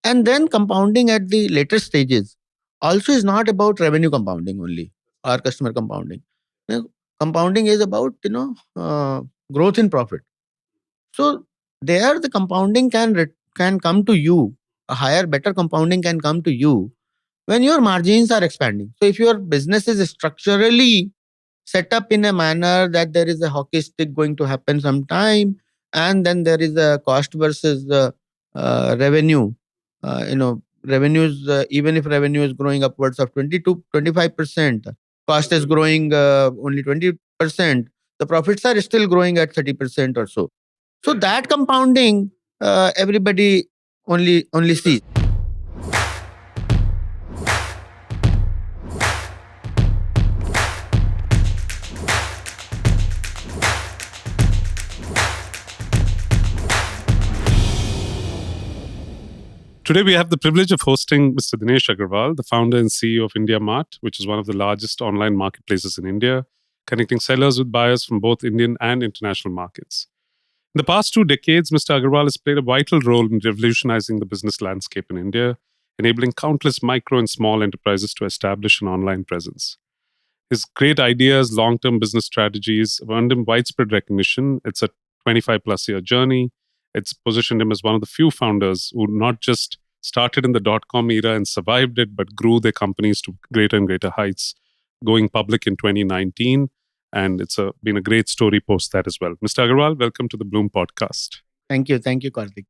And then compounding at the later stages also is not about revenue compounding only or customer compounding. Compounding is about growth in profit. So there the compounding can come to you. A higher, better compounding can come to you when your margins are expanding. So if your business is structurally set up in a manner that there is a hockey stick going to happen sometime, and then there is a cost versus revenue. Revenues, even if revenue is growing upwards of 20 to 25%, cost is growing only 20%, the profits are still growing at 30% or so. So that compounding, everybody only sees. Today, we have the privilege of hosting Mr. Dinesh Agarwal, the founder and CEO of IndiaMART, which is one of the largest online marketplaces in India, connecting sellers with buyers from both Indian and international markets. In the past 2 decades, Mr. Agarwal has played a vital role in revolutionizing the business landscape in India, enabling countless micro and small enterprises to establish an online presence. His great ideas, long term business strategies have earned him widespread recognition. It's a 25 plus year journey. It's positioned him as one of the few founders who not just started in the dot-com era and survived it, but grew their companies to greater and greater heights, going public in 2019. And it's been a great story post that as well. Mr. Agarwal, welcome to the Bloom podcast. Thank you, Karthik.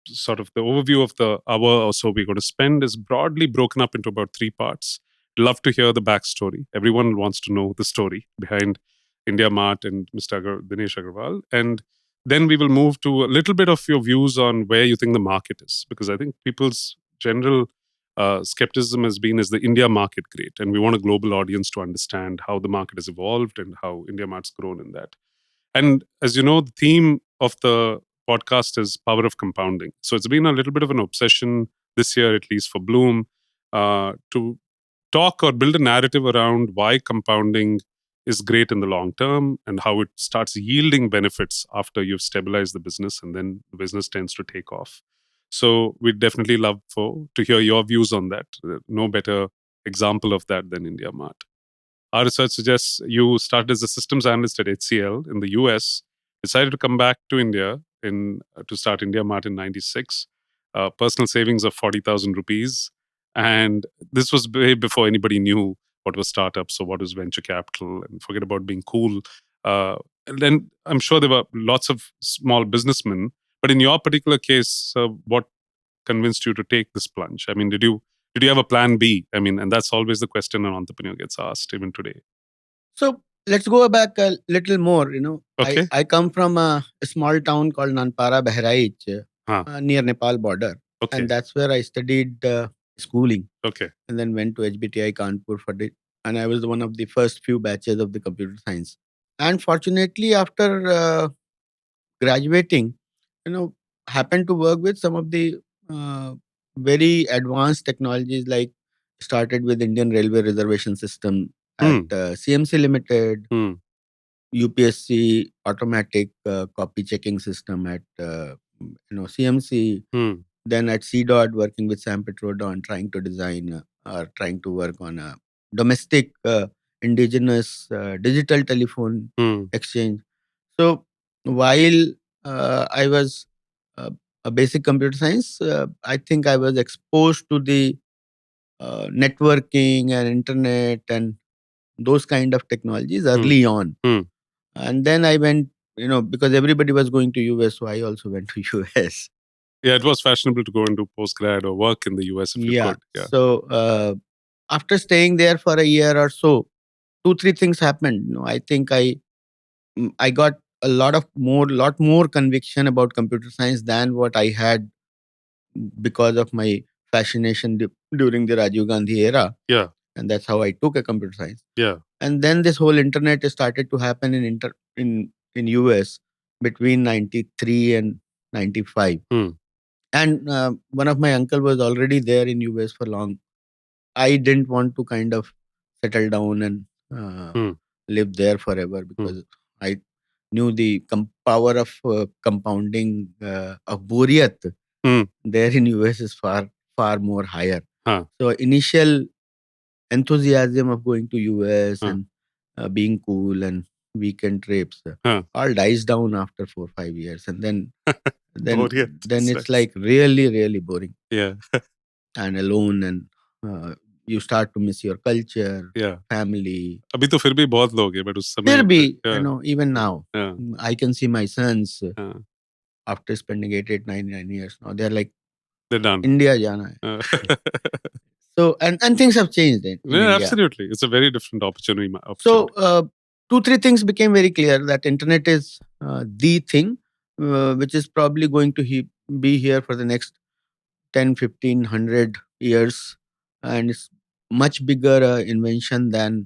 Sort of the overview of the hour or so we're going to spend is broadly broken up into about 3 parts. Love to hear the backstory. Everyone wants to know the story behind IndiaMART and Mr. Dinesh Agarwal. And then we will move to a little bit of your views on where you think the market is, because I think people's general skepticism has been, is the India market great? And we want a global audience to understand how the market has evolved and how IndiaMART's grown in that. And as you know, the theme of the podcast is power of compounding. So it's been a little bit of an obsession this year, at least for Bloom, to talk or build a narrative around why compounding is great in the long term and how it starts yielding benefits after you've stabilized the business, and then the business tends to take off. So we'd definitely love to hear your views on that. No better example of that than IndiaMART. Our research suggests you started as a systems analyst at HCL in the US, decided to come back to India to start IndiaMART in 96, personal savings of 40,000 rupees. And this was way before anybody knew what was startups or what was venture capital, and forget about being cool. And then I'm sure there were lots of small businessmen, but in your particular case, what convinced you to take this plunge? I mean, did you have a plan B? I mean, and that's always the question an entrepreneur gets asked even today. So let's go back a little more. Okay. I come from a small town called Nanpara, Bahraich, near Nepal border. Okay. And that's where I studied schooling. Okay. And then went to HBTI Kanpur and I was one of the first few batches of the computer science. And fortunately, after graduating, happened to work with some of the very advanced technologies, like started with Indian Railway Reservation System at CMC Limited, UPSC automatic copy checking system at CMC. Then at CDOT, working with Sam Petrodon, trying to design or trying to work on a domestic indigenous digital telephone exchange. So while I was a basic computer science, I think I was exposed to the networking and internet and those kind of technologies early on. And then I went, because everybody was going to US, so I also went to US. Yeah, it was fashionable to go and do postgrad or work in the US if you could. Yeah. So after staying there for a year or so, 2-3 things happened. I think I got a lot more conviction about computer science than what I had because of my fascination during the Rajiv Gandhi era. Yeah. And that's how I took a computer science. Yeah. And then this whole internet started to happen in US between 93 and 95. And one of my uncle was already there in US for long. I didn't want to kind of settle down and live there forever, because I knew the power of compounding of Buriyat there in US is far more higher. Huh. So initial enthusiasm of going to US Huh. and being cool and weekend trips Huh. all dies down after 4 or 5 years, and then Boreal. then That's it's nice. like really boring Yeah. and alone, and you start to miss your culture, Yeah. family. अभी तो फिर भी बहुत लोग हैं, but उस There समय be, yeah. even now, Yeah. I can see my sons Yeah. after spending 8, 8, 9 years now. They're like, They're done. India jana hai. Uh, So and things have changed in yeah, India. absolutely. It's a very different opportunity. So 2, 3 things became very clear that internet is the thing, which is probably going to be here for the next 10, 15, 100 years, and it's much bigger invention than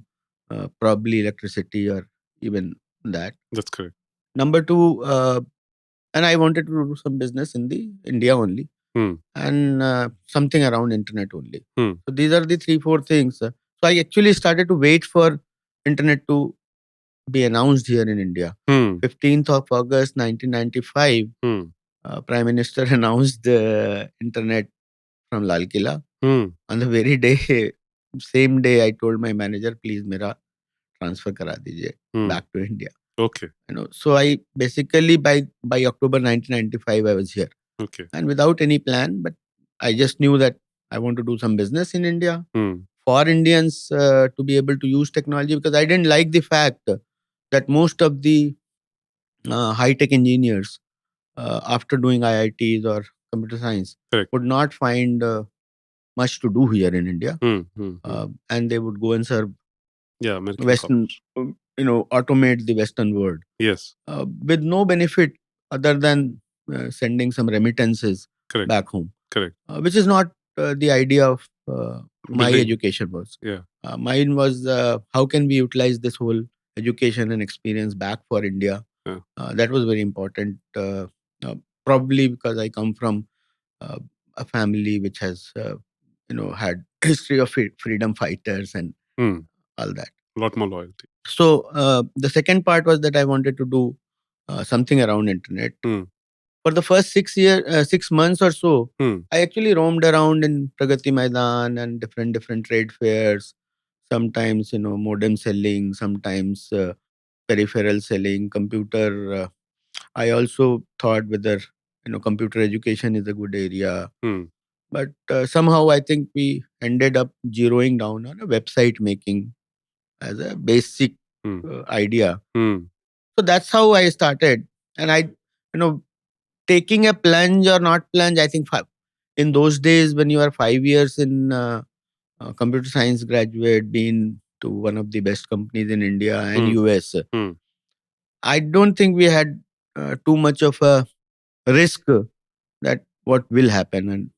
probably electricity or even that. That's correct. Number two, and I wanted to do some business in the India only, Hmm. and something around internet only. Hmm. So these are the 3, 4 things. So I actually started to wait for internet to be announced here in India. Hmm. 15th of August 1995, Hmm. Prime Minister announced the internet from Lal Killa. Hmm. On the very day, same day, I told my manager, please मेरा transfer करा दीजिए Hmm. back to India. Okay. So I basically by October 1995 I was here, Okay. and without any plan, but I just knew that I want to do some business in India Hmm. for Indians to be able to use technology, because I didn't like the fact that most of the high tech engineers after doing IITs or computer science Correct. would not find much to do here in India, Hmm. Hmm. Hmm. and they would go and serve Yeah, American Western, corporate. automate the Western world Yes. with no benefit other than sending some remittances Correct. back home, Correct. which is not the idea of my Building. education was. Yeah. Mine was how can we utilize this whole education and experience back for India. Yeah. That was very important. Probably because I come from uh, a family which has had history of freedom fighters and Hmm. all that. A lot more loyalty. So the second part was that I wanted to do something around internet. Hmm. For the first 6 months or so, Hmm. I actually roamed around in Pragati Maidan and different trade fairs. Sometimes modem selling, sometimes peripheral selling, computer. I also thought whether computer education is a good area, Hmm. but somehow I think we ended up zeroing down on a website making as a basic Hmm. idea. Hmm. So that's how I started. And taking a plunge or not plunge, I think in those days when you are 5 years in computer science graduate, been to one of the best companies in India and Hmm. US, Hmm. I don't think we had too much of a risk that what will happen and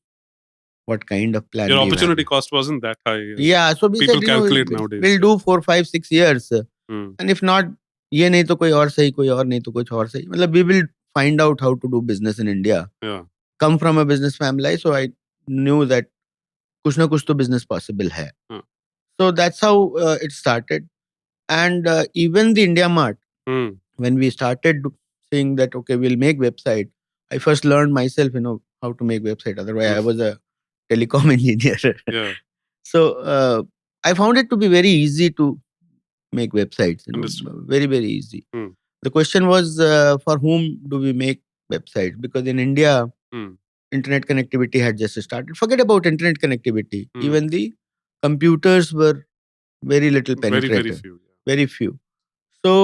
what kind of plan Your B you have. opportunity cost wasn't that high as Yeah, so we people said, calculate nowadays. we'll do 4, 5, 6 years. Hmm. And if not, ये नहीं तो कोई और सही, कोई और नहीं तो कुछ और सही. मतलब we will find out how to do business in India. Yeah. Come from a business family, so I knew that कुछ ना कुछ तो business possible है. Huh. So that's how it started. And even the IndiaMART, Hmm. when we started saying that, okay, we'll make website, I first learned myself, how to make website. Otherwise, I was a telecom engineer. Yeah. So I found it to be very easy to make websites, Understood. very easy. Hmm. The question was for whom do we make websites? Because in India, Hmm. internet connectivity had just started. Forget about internet connectivity. Hmm. Even the computers were very little Very penetrated, few. very few. So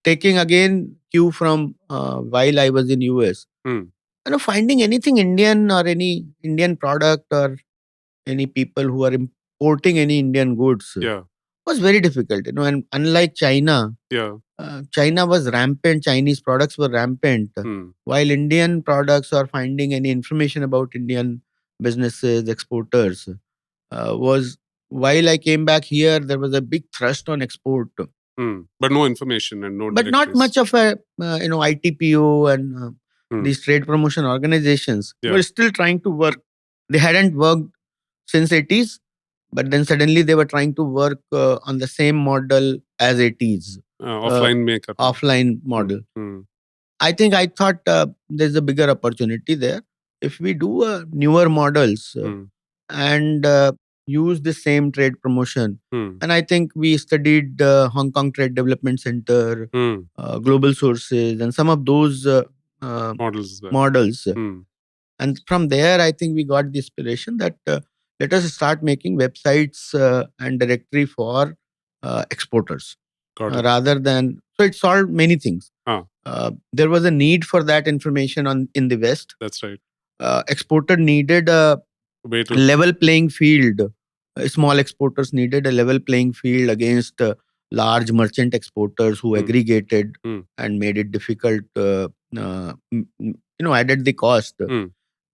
taking again cue from while I was in US, Hmm. finding anything Indian or any Indian product or any people who are importing any Indian goods Yeah. was very difficult. And unlike China, Yeah. China was rampant. Chinese products were rampant, Hmm. while Indian products or finding any information about Indian businesses, exporters was. While I came back here, there was a big thrust on export, Hmm. But no information and no but not directories. much of a ITPO and Hmm. these trade promotion organizations Yeah. were still trying to work. They hadn't worked since 80s, but then suddenly they were trying to work on the same model as 80s, Offline maker. offline Hmm. model. Hmm. I think I thought there's a bigger opportunity there. if we do newer models and use the same trade promotion, and I think we studied Hong Kong Trade Development Center, Global Sources, and some of those models as well. models. And from there, I think we got the inspiration that let us start making websites and directory for exporters Got it. rather than. So it solved many things. Ah, There was a need for that information in the West. that's right. Exporter needed a Way to level playing field. Small exporters needed a level playing field against large merchant exporters who aggregated and made it difficult. Added the cost.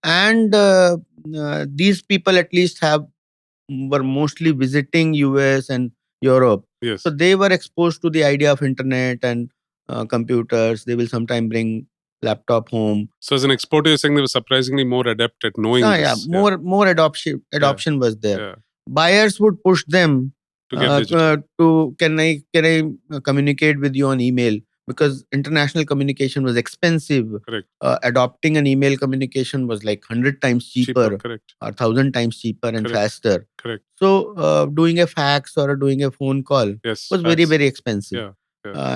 And these people at least were mostly visiting US and Europe. yes. So they were exposed to the idea of internet and computers. They will sometime bring laptop home. So as an exporter, you're saying they were surprisingly more adept at knowing Yeah, this. more adoption was there. Yeah. Buyers would push them To get digital. to can I communicate with you on email, because international communication was expensive. Correct. Adopting an email communication was like 100 times cheaper, Correct. or 1,000 times cheaper and Correct. faster. Correct. So doing a fax or doing a phone call Yes. was very, very expensive. Yeah.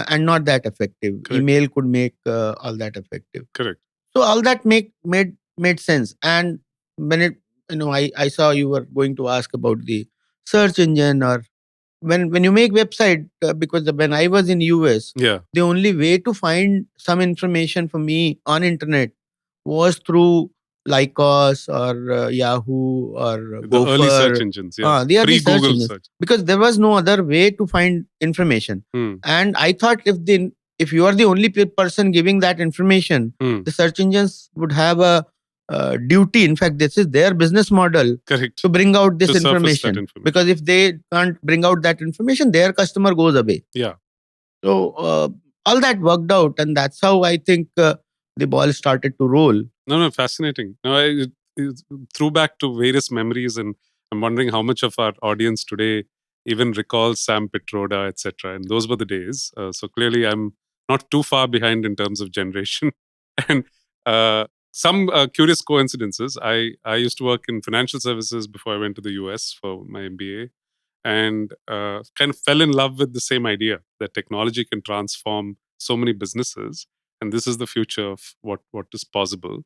And not that effective. Correct. Email could make all that effective. Correct. So all that made sense. And when I saw you were going to ask about the search engine, or when you make website, because when I was in US, Yeah. the only way to find some information for me on internet was through Lycos or Yahoo or The early search Gopher. engines. Yeah. They are the search Pre-Google engines, search. because there was no other way to find information. And I thought if you are the only person giving that information, the search engines would have a duty. In fact, this is their business model. Correct. To bring out this To surface that information. information. Because if they can't bring out that information, their customer goes away. Yeah. So all that worked out, and that's how I think the ball started to roll. No, fascinating. No, it threw back to various memories, and I'm wondering how much of our audience today even recalls Sam Pitroda, etc. And those were the days. So clearly, I'm not too far behind in terms of generation. And some curious coincidences. I used to work in financial services before I went to the US for my MBA, and kind of fell in love with the same idea that technology can transform so many businesses, and this is the future of what is possible.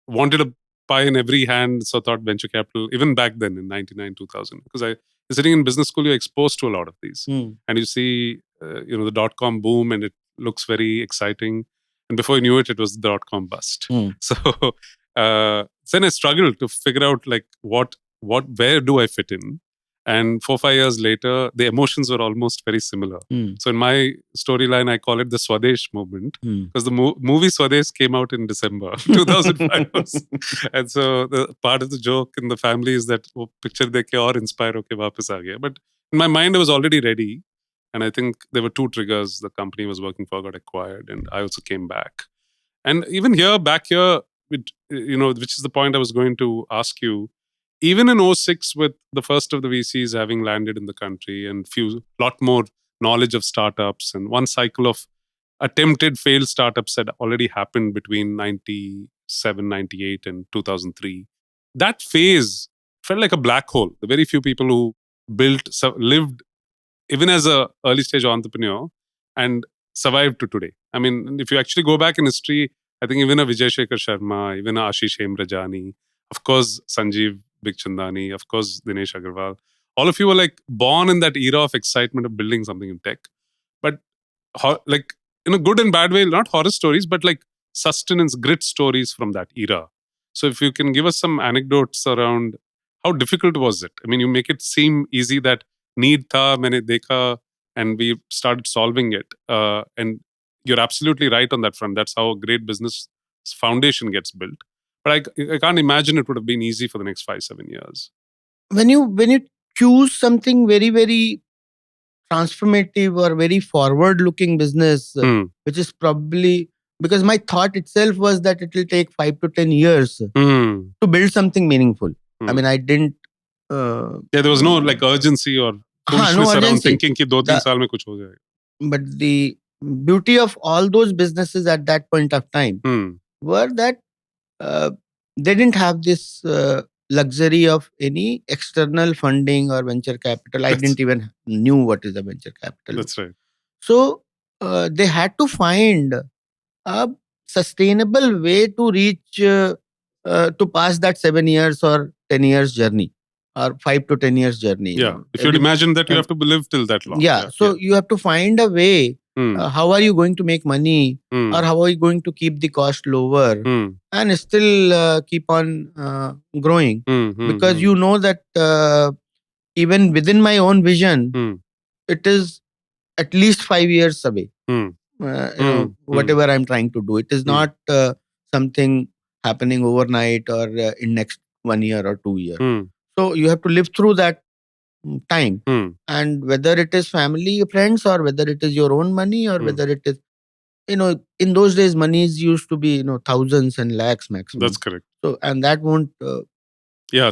Wanted a pie in every hand, so thought venture capital, even back then in 99, 2000. Because I was sitting in business school, you're exposed to a lot of these. And you see, the dot-com boom, and it looks very exciting. And before you knew it, it was the dot-com bust. So then I struggled to figure out like where do I fit in? And 4-5 years later, the emotions were almost very similar. So in my storyline, I call it the Swadesh movement, because the movie Swadesh came out in December 2005. And so the part of the joke in the family is that picture dekhe aur inspire hoke wapas aa gaya. But in my mind, I was already ready. And I think there were two triggers. The company I was working for got acquired, and I also came back. And even back here, which is the point I was going to ask you, even in '06, with the first of the VCs having landed in the country and lot more knowledge of startups, and one cycle of attempted failed startups had already happened between 97, 98 and 2003. That phase felt like a black hole. The very few people who lived even as a early stage entrepreneur and survived to today. I mean, if you actually go back in history, I think even a Vijay Shekhar Sharma, even a Ashish Hemrajani, of course, Sanjeev Bikhchandani, of course, Dinesh Agarwal, all of you were like born in that era of excitement of building something in tech. But like in a good and bad way, not horror stories, but like sustenance, grit stories from that era. So if you can give us some anecdotes around how difficult was it? I mean, you make it seem easy that need tha, maine dekha, and we started solving it. And you're absolutely right on that front. That's how a great business foundation gets built. But I can't imagine it would have been easy for the next 5-7 years. When you choose something very, very transformative or very forward looking business, which is probably, because my thought itself was that it will take 5 to 10 years to build something meaningful. I mean, I didn't. There was no like urgency or foolishness around thinking कि 2-3 साल में कुछ हो जाएगा. But the beauty of all those businesses at that point of time were that they didn't have this luxury of any external funding or venture capital. I That's didn't even knew what is a venture capital. that's right. So they had to find a sustainable way to reach to pass that 7 years or 10 years journey or 5 to 10 years journey. Yeah. If you'd imagine that you have to live till that long. Yeah, Yeah. so you have to find a way. Hmm. How are you going to make money, Hmm. or how are you going to keep the cost lower Hmm. and still keep on growing? Hmm. Hmm. Because Hmm. you know that even within my own vision, Hmm. it is at least 5 years away. Hmm. Hmm. Whatever I'm trying to do, it is Hmm. not something happening overnight or in next 1 year or 2 year. Hmm. So you have to live through that time. Hmm. And whether it is family, friends, or whether it is your own money, or Hmm. whether it is, in those days, monies used to be, thousands and lakhs maximum. That's correct. So, and that won't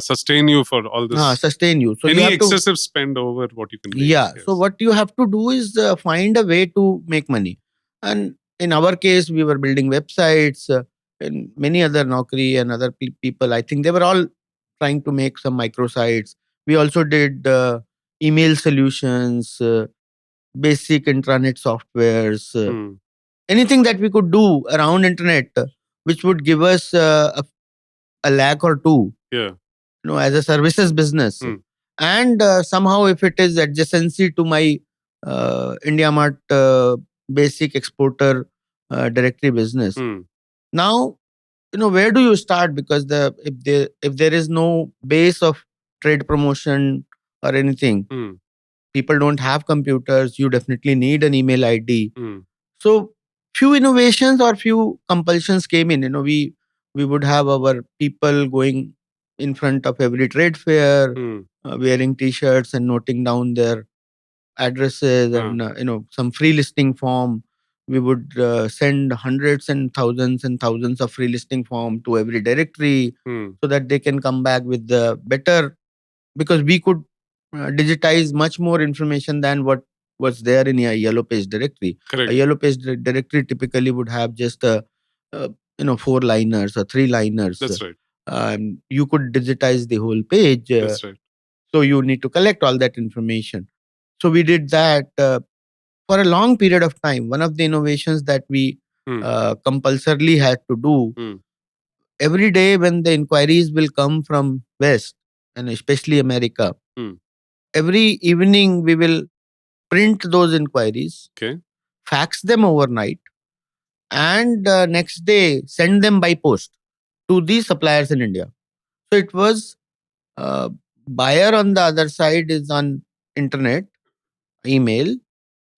sustain you for all this. sustain you. So you Any have to, excessive spend over what you can make. yeah. Yes. So what you have to do is find a way to make money. And in our case, we were building websites, and many other Naukri and other people, I think they were all trying to make some microsites. We also did email solutions, basic intranet softwares, Hmm. anything that we could do around internet, which would give us a lakh or two, Yeah. as a services business. Hmm. And somehow, if it is adjacency to my IndiaMART basic exporter directory business. Hmm. Now, where do you start? Because if there is no base of trade promotion or anything, Hmm. people don't have computers. You definitely need an email ID. Hmm. So few innovations or few compulsions came in. We would have our people going in front of every trade fair, Hmm. wearing t-shirts and noting down their addresses, Ah. and some free listing form. We would send hundreds and thousands of free listing form to every directory, Hmm. so that they can come back with the better, because we could digitize much more information than what was there in a yellow page directory. A Correct. yellow page directory typically would have just a 4 liners or 3 liners. That's right. You could digitize the whole page, That's right. so you need to collect all that information. So we did that for a long period of time. One of the innovations that we Hmm. compulsorily had to do Hmm. every day when the inquiries will come from West, and especially America. Hmm. Every evening we will print those inquiries, Okay. fax them overnight, and next day send them by post to the suppliers in India. So it was uh, buyer on the other side is on internet, email.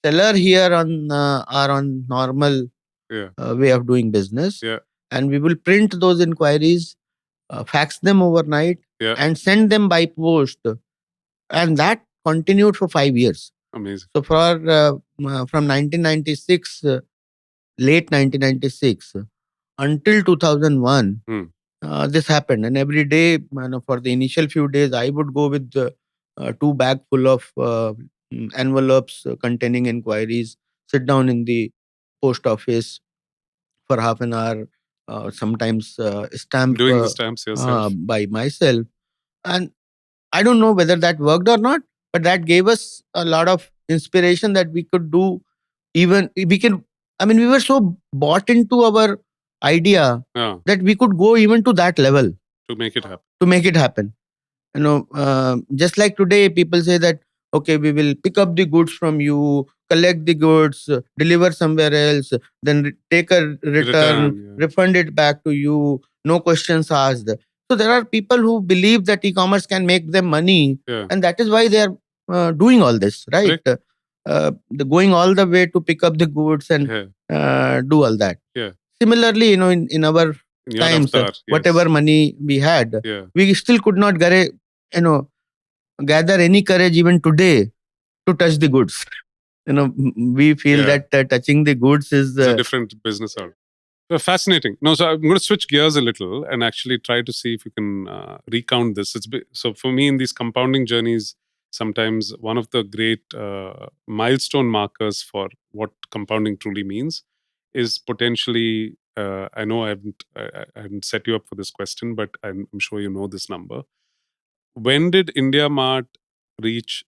Seller here are on normal Yeah. way of doing business, Yeah. and we will print those inquiries, fax them overnight, Yeah. and send them by post, and that continued for 5 years. Amazing. So from 1996, late 1996 until 2001, Hmm. this happened. And every day, for the initial few days, I would go with two bag full of envelopes containing inquiries, sit down in the post office for half an hour, sometimes stamp Doing the stamps yourself. by myself. And I don't know whether that worked or not, but that gave us a lot of inspiration that we could do. Even we can, I mean, we were so bought into our idea Yeah. that we could go even to that level To make it happen. to make it happen. Just like today, people say that, okay, we will pick up the goods from you, collect the goods, deliver somewhere else, then take a return, Return. Yeah. refund it back to you, no questions asked. So there are people who believe that e-commerce can make them money, Yeah. and that is why they are doing all this, right? Correct. Going all the way to pick up the goods and Yeah. do all that. Yeah. Similarly, in our In your times, avatar. Yes. whatever money we had, Yeah. we still could not gather any courage even today to touch the goods. We feel Yeah. that touching the goods is It's a different business out. Fascinating. No, so I'm going to switch gears a little and actually try to see if we can recount this. So for me, in these compounding journeys, sometimes one of the great milestone markers for what compounding truly means is potentially I know I haven't set you up for this question, but I'm sure you know this number. When did IndiaMART reach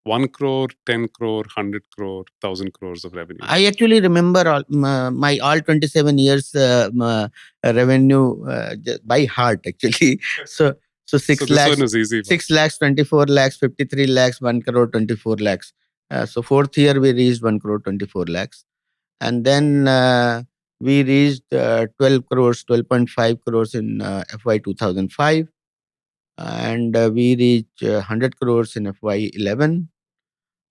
1 crore, 10 crore, 100 crore, 1,000 crores of revenue? I actually remember my all 27 years revenue by heart, actually. So 6 So this lakhs, one is easy. 6 lakhs, 24 lakhs, 53 lakhs, 1 crore, 24 lakhs. So fourth year we reached 1 crore, 24 lakhs. And then we reached 12 crores, 12.5 crores in FY 2005. And we reached 100 crores in FY 11.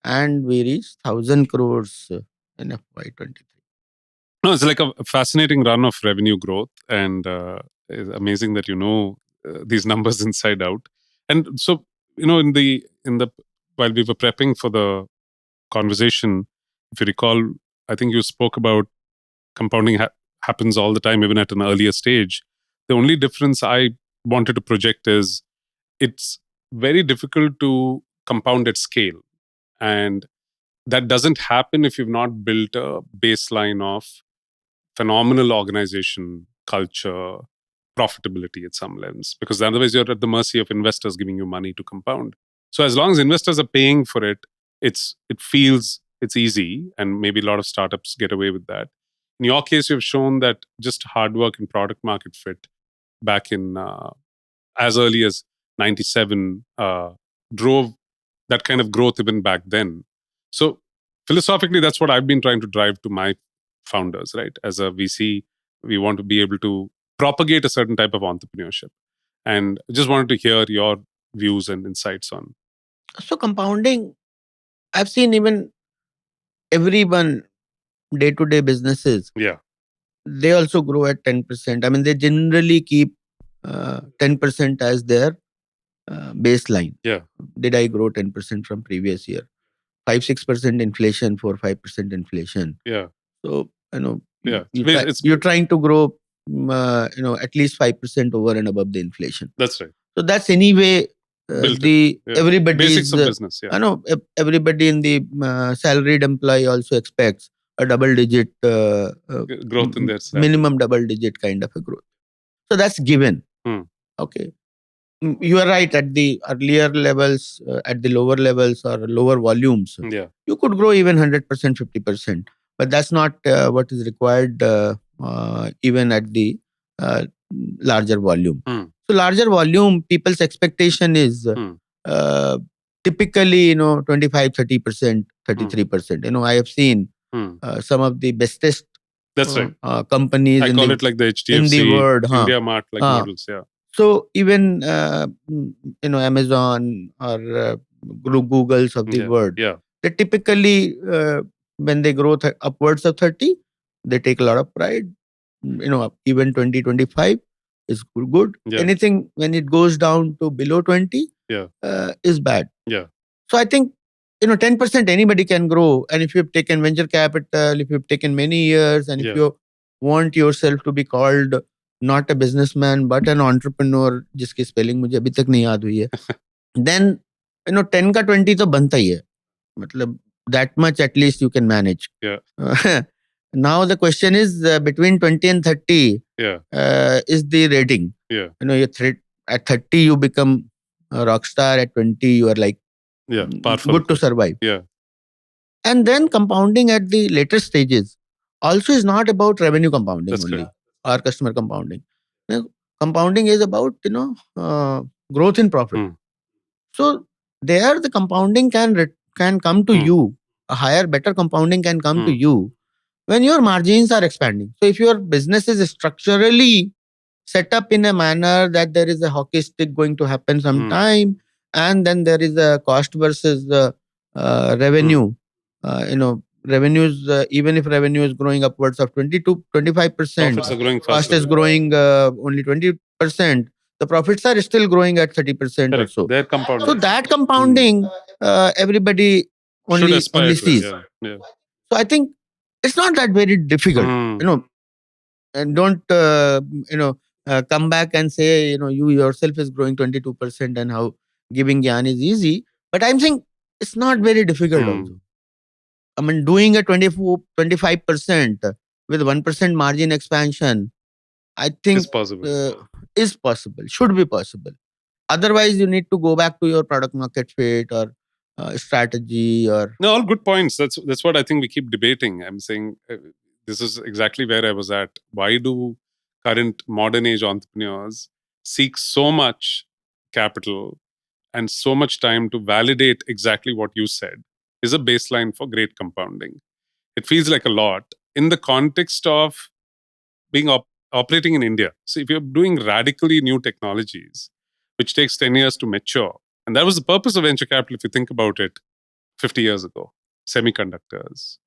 And we reached 1,000 crores in FY 23. No, it's like a fascinating run of revenue growth, and it's amazing that you know these numbers inside out. And so, in the while we were prepping for the conversation, if you recall, I think you spoke about compounding happens all the time, even at an earlier stage. The only difference I wanted to project is it's very difficult to compound at scale, and that doesn't happen if you've not built a baseline of phenomenal organization, culture, profitability at some lens, because otherwise you're at the mercy of investors giving you money to compound. So as long as investors are paying for it, it feels it's easy, and maybe a lot of startups get away with that. In your case, you've shown that just hard work and product market fit back in as early as 97 drove that kind of growth even back then. So philosophically, that's what I've been trying to drive to my founders, right? As a VC, we want to be able to propagate a certain type of entrepreneurship. And just wanted to hear your views and insights on. So compounding, I've seen even everyone day-to-day businesses, Yeah. they also grow at 10%. I mean, they generally keep 10% as their baseline. Yeah. Did I grow 10% from previous year? 5-6% inflation, 4-5% inflation. Yeah. So Yeah. you're trying to grow at least 5% over and above the inflation. That's right. So that's anyway Built the in. Yeah. everybody Basics is of business. Yeah. I know everybody in the salaried employee also expects a double digit Growth in their salary. minimum double digit kind of a growth. So that's given. Okay. You are right. At the earlier levels, at the lower levels or lower volumes, Yeah. you could grow even 100%, 50%. But that's not what is required even at the larger volume. So larger volume, people's expectation is uh, typically 25, 30%, 33%. I have seen some of the bestest That's right. companies I in call the it like the HDFC, in the world. IndiaMART like models. Yeah. So even Amazon or Googles of the world, they typically when they grow upwards of 30, they take a lot of pride. Even 20-25 is good. Yeah. Anything when it goes down to below 20 is bad. Yeah. So I think 10% anybody can grow. And if you've taken venture capital, if you've taken many years, and if you want yourself to be called not a businessman but an entrepreneur, जिसकी spelling मुझे अभी तक नहीं याद हुई है, then 10 का 20 तो बनता ही है. मतलब that much at least you can manage. Yeah. Now the question is between 20 and 30 is the rating. Yeah. At 30 you become a rock star. At 20 you are like good to survive. Yeah. And then compounding at the later stages also is not about revenue compounding. That's only correct. Or customer compounding. Compounding is about growth in profit. So there the compounding can come to you. A higher, better compounding can come to you when your margins are expanding. So if your business is structurally set up in a manner that there is a hockey stick going to happen sometime, and then there is a cost versus revenue. Revenues, even if revenue is growing upwards of 20-25%, profits are growing faster. Cost is growing only 20%. The profits are still growing at 30% or so. They're compounding. So that compounding, everybody only sees. Yeah. So I think it's not that very difficult. And don't come back and say you yourself is growing 22% and how giving Gyan is easy. But I'm saying it's not very difficult also. I mean, doing a 24, 25% with 1% margin expansion, I Is think possible. is possible, should be possible. Otherwise, you need to go back to your product market fit or strategy or. No, all good points. That's what I think we keep debating. I'm saying this is exactly where I was at. Why do current modern age entrepreneurs seek so much capital and so much time to validate exactly what you said is a baseline for great compounding? It feels like a lot in the context of being operating in India. So if you're doing radically new technologies, which takes 10 years to mature, and that was the purpose of venture capital, if you think about it, 50 years ago, semiconductors,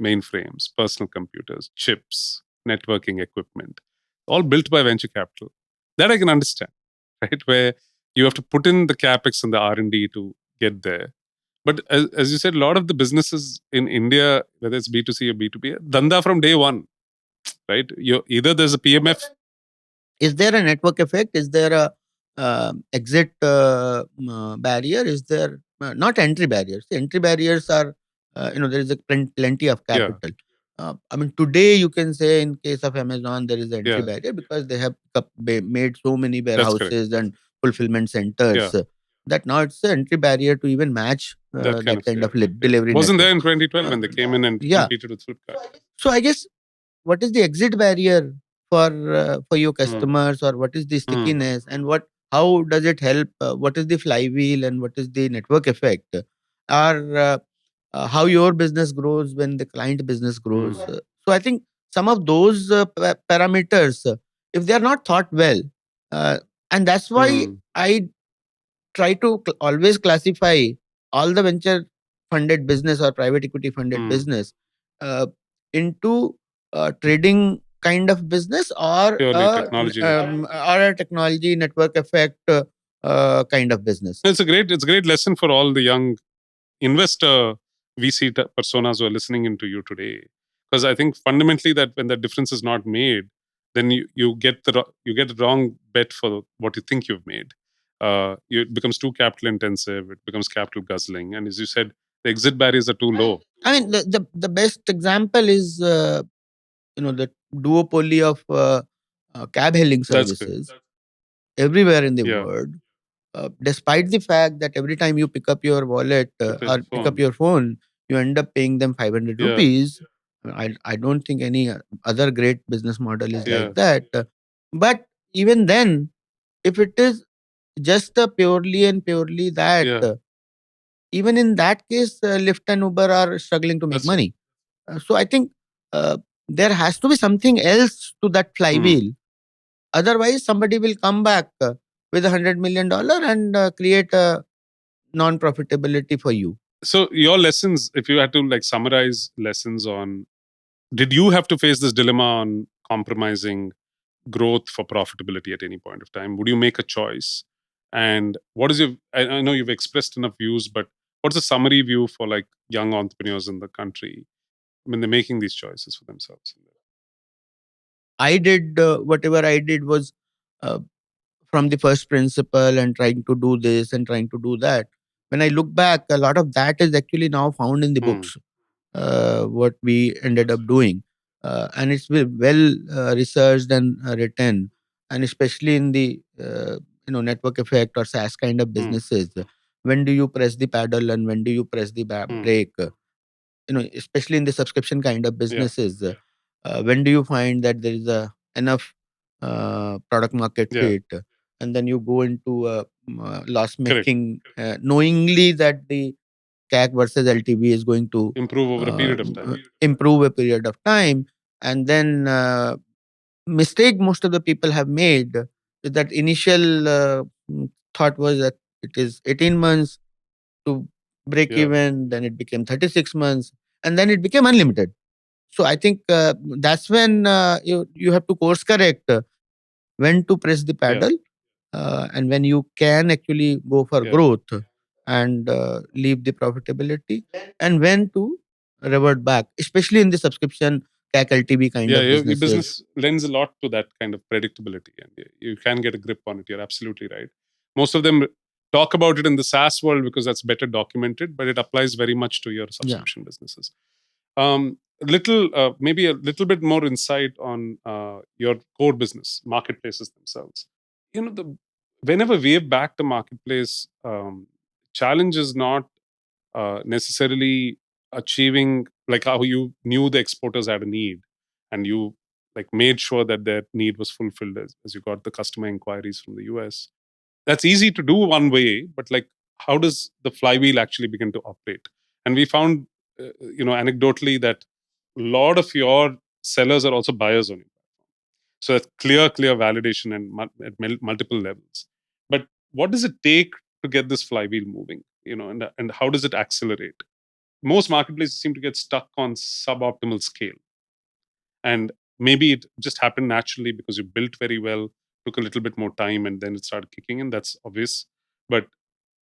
mainframes, personal computers, chips, networking equipment, all built by venture capital. That I can understand, right? Where you have to put in the capex and the R&D to get there. But as you said, a lot of the businesses in India, whether it's B2C or B2B, danda from day one, right? Either there's a PMF. Is there a network effect? Is there a exit barrier? Is there not entry barriers? The entry barriers are, there is a plenty of Yeah, capital. I mean, today you can say in case of Amazon, there is an entry yeah, barrier because they have made so many that's correct. warehouses and fulfillment Yeah, centers that now it's an entry barrier to even match that kind that of kind of scale. Yeah. delivery Wasn't there network. in 2012 Uh, when they came in and yeah. competed with Flipkart? So I guess what is the exit barrier for your Hmm. customers, or what is the Hmm. stickiness, and how does it help? What is the flywheel and what is the network effect? Or how your business grows when the client business grows. Hmm. So I think some of those parameters, if they are not thought well, uh, and that's why Hmm. I try to always classify all the venture funded business or private equity funded Hmm. business uh, into a trading kind of business Purely technology led. or a technology network effect kind of business. It's a great lesson for all the young investor VC personas who are listening into you today. Because I think fundamentally that when the difference is not made, then you get you get the wrong bet for what you think you've made. It becomes too capital intensive. It becomes capital guzzling, and as you said, the exit barriers are too low. I mean, the best example is the duopoly of cab hailing That's good. services everywhere in the Yeah, world. Despite the fact that every time you pick up your wallet with the or pick up phone. your phone, you end up paying them 500 Yeah, rupees. I don't think any other great business model is yeah, like that. But even then, if it is just purely that, yeah. even in that case, Lyft and Uber are struggling to make That's right. money. So I think there has to be something else to that Hmm. flywheel. Otherwise, somebody will come back with $100 million and create a non-profitability for you. So your lessons, if you had to like summarize lessons on, did you have to face this dilemma on compromising growth for profitability at any point of time? Would you make a choice? And what is your, I know you've expressed enough views, but what's the summary view for like young entrepreneurs in the country when they're making these choices for themselves? I did whatever I did was uh, from the first principle and trying to do this and trying to do that. When I look back, a lot of that is actually now found in the Hmm. books. What we ended up doing, and it's well researched and written, and especially in the network effect or SaaS kind of Hmm. businesses. When do you press the paddle and when do you press the Hmm. brake? Especially in the subscription kind of Yeah. businesses, when do you find that there is a enough product market Yeah. fit, and then you go into loss Correct. making, knowingly that the CAC versus LTV is going to Improve over a period of time. improve a period of time, and then mistake most of the people have made is that initial thought was that it is 18 months to break Yeah. even, then it became 36 months, and then it became unlimited. So I think that's when you have to course correct when to press the Yeah. paddle, and when you can actually go for Yeah. growth and leave the profitability, and when to revert back, especially in the subscription CAC LTV kind Yeah, of your businesses. business lends a lot to that kind of predictability, and you can get a grip on it. You're absolutely right. Most of them talk about it in the SaaS world because that's better documented, but it applies very much to your Yeah. subscription businesses. maybe a little bit more insight on your core business, marketplaces themselves. Whenever we have backed a marketplace, challenge is not necessarily achieving, like how you knew the exporters had a need, and you like made sure that their need was fulfilled as you got the customer inquiries from the US. That's easy to do one way, but like how does the flywheel actually begin to operate? And we found anecdotally that a lot of your sellers are also buyers on your platform. So that's clear validation and at multiple levels. But what does it take to get this flywheel moving, and how does it accelerate? Most marketplaces seem to get stuck on suboptimal scale, and maybe it just happened naturally because you built very well, took a little bit more time, and then it started kicking in. That's obvious. But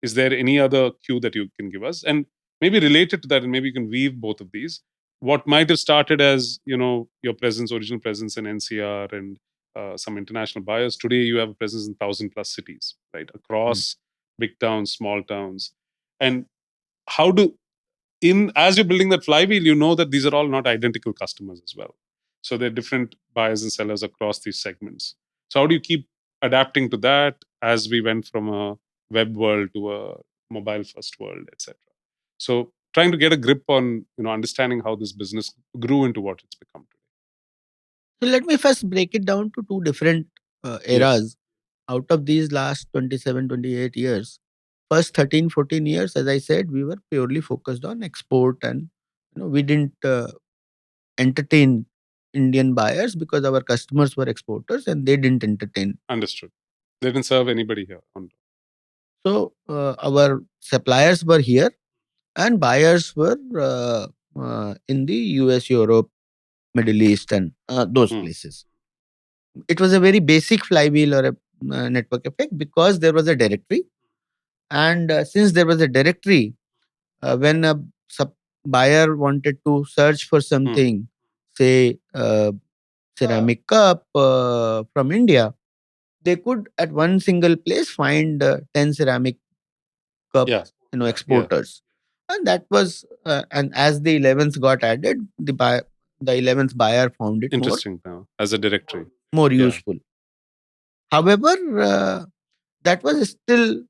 is there any other cue that you can give us? And maybe related to that, and maybe you can weave both of these. What might have started as your original presence in NCR and some international buyers, today you have a presence in 1,000+ cities, right, Mm. across big towns, small towns. And how do in as you're building that flywheel, you know that these are all not identical customers as well. So they're different buyers and sellers across these segments. So how do you keep adapting to that as we went from a web world to a mobile first world, etc.? So trying to get a grip on understanding how this business grew into what it's become today. So let me first break it down to two different Yes, eras. Out of these last 27, 28 years, first 13, 14 years, as I said, we were purely focused on export, and we didn't entertain Indian buyers because our customers were exporters and they didn't entertain. understood. They didn't serve anybody here. So our suppliers were here and buyers were in the US, Europe, Middle East, and those Hmm. places. It was a very basic flywheel or a network effect because there was a directory. And since there was a directory, when a buyer wanted to search for Hmm. something, say ceramic cup from India, they could at one single place find 10 ceramic cup Yeah, yeah. exporters. And that was and as the 11th got added, the 11th buyer found it Interesting now as a directory. more Yeah, useful. However, that was still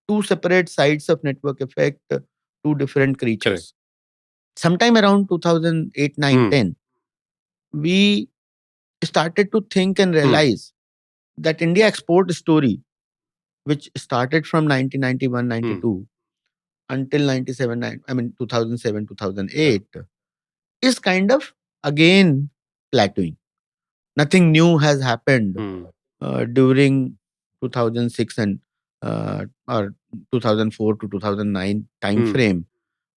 two separate sides of network effect, two different correct. creatures. Sometime around 2008, 9, Hmm. 10, we started to think and Hmm. realize that India export story, which started from 1991, Hmm. 92 until 97, 2007, 2008, is kind of again plateauing. Nothing new has happened Hmm. during 2006 and or 2004 to 2009 time Hmm. frame,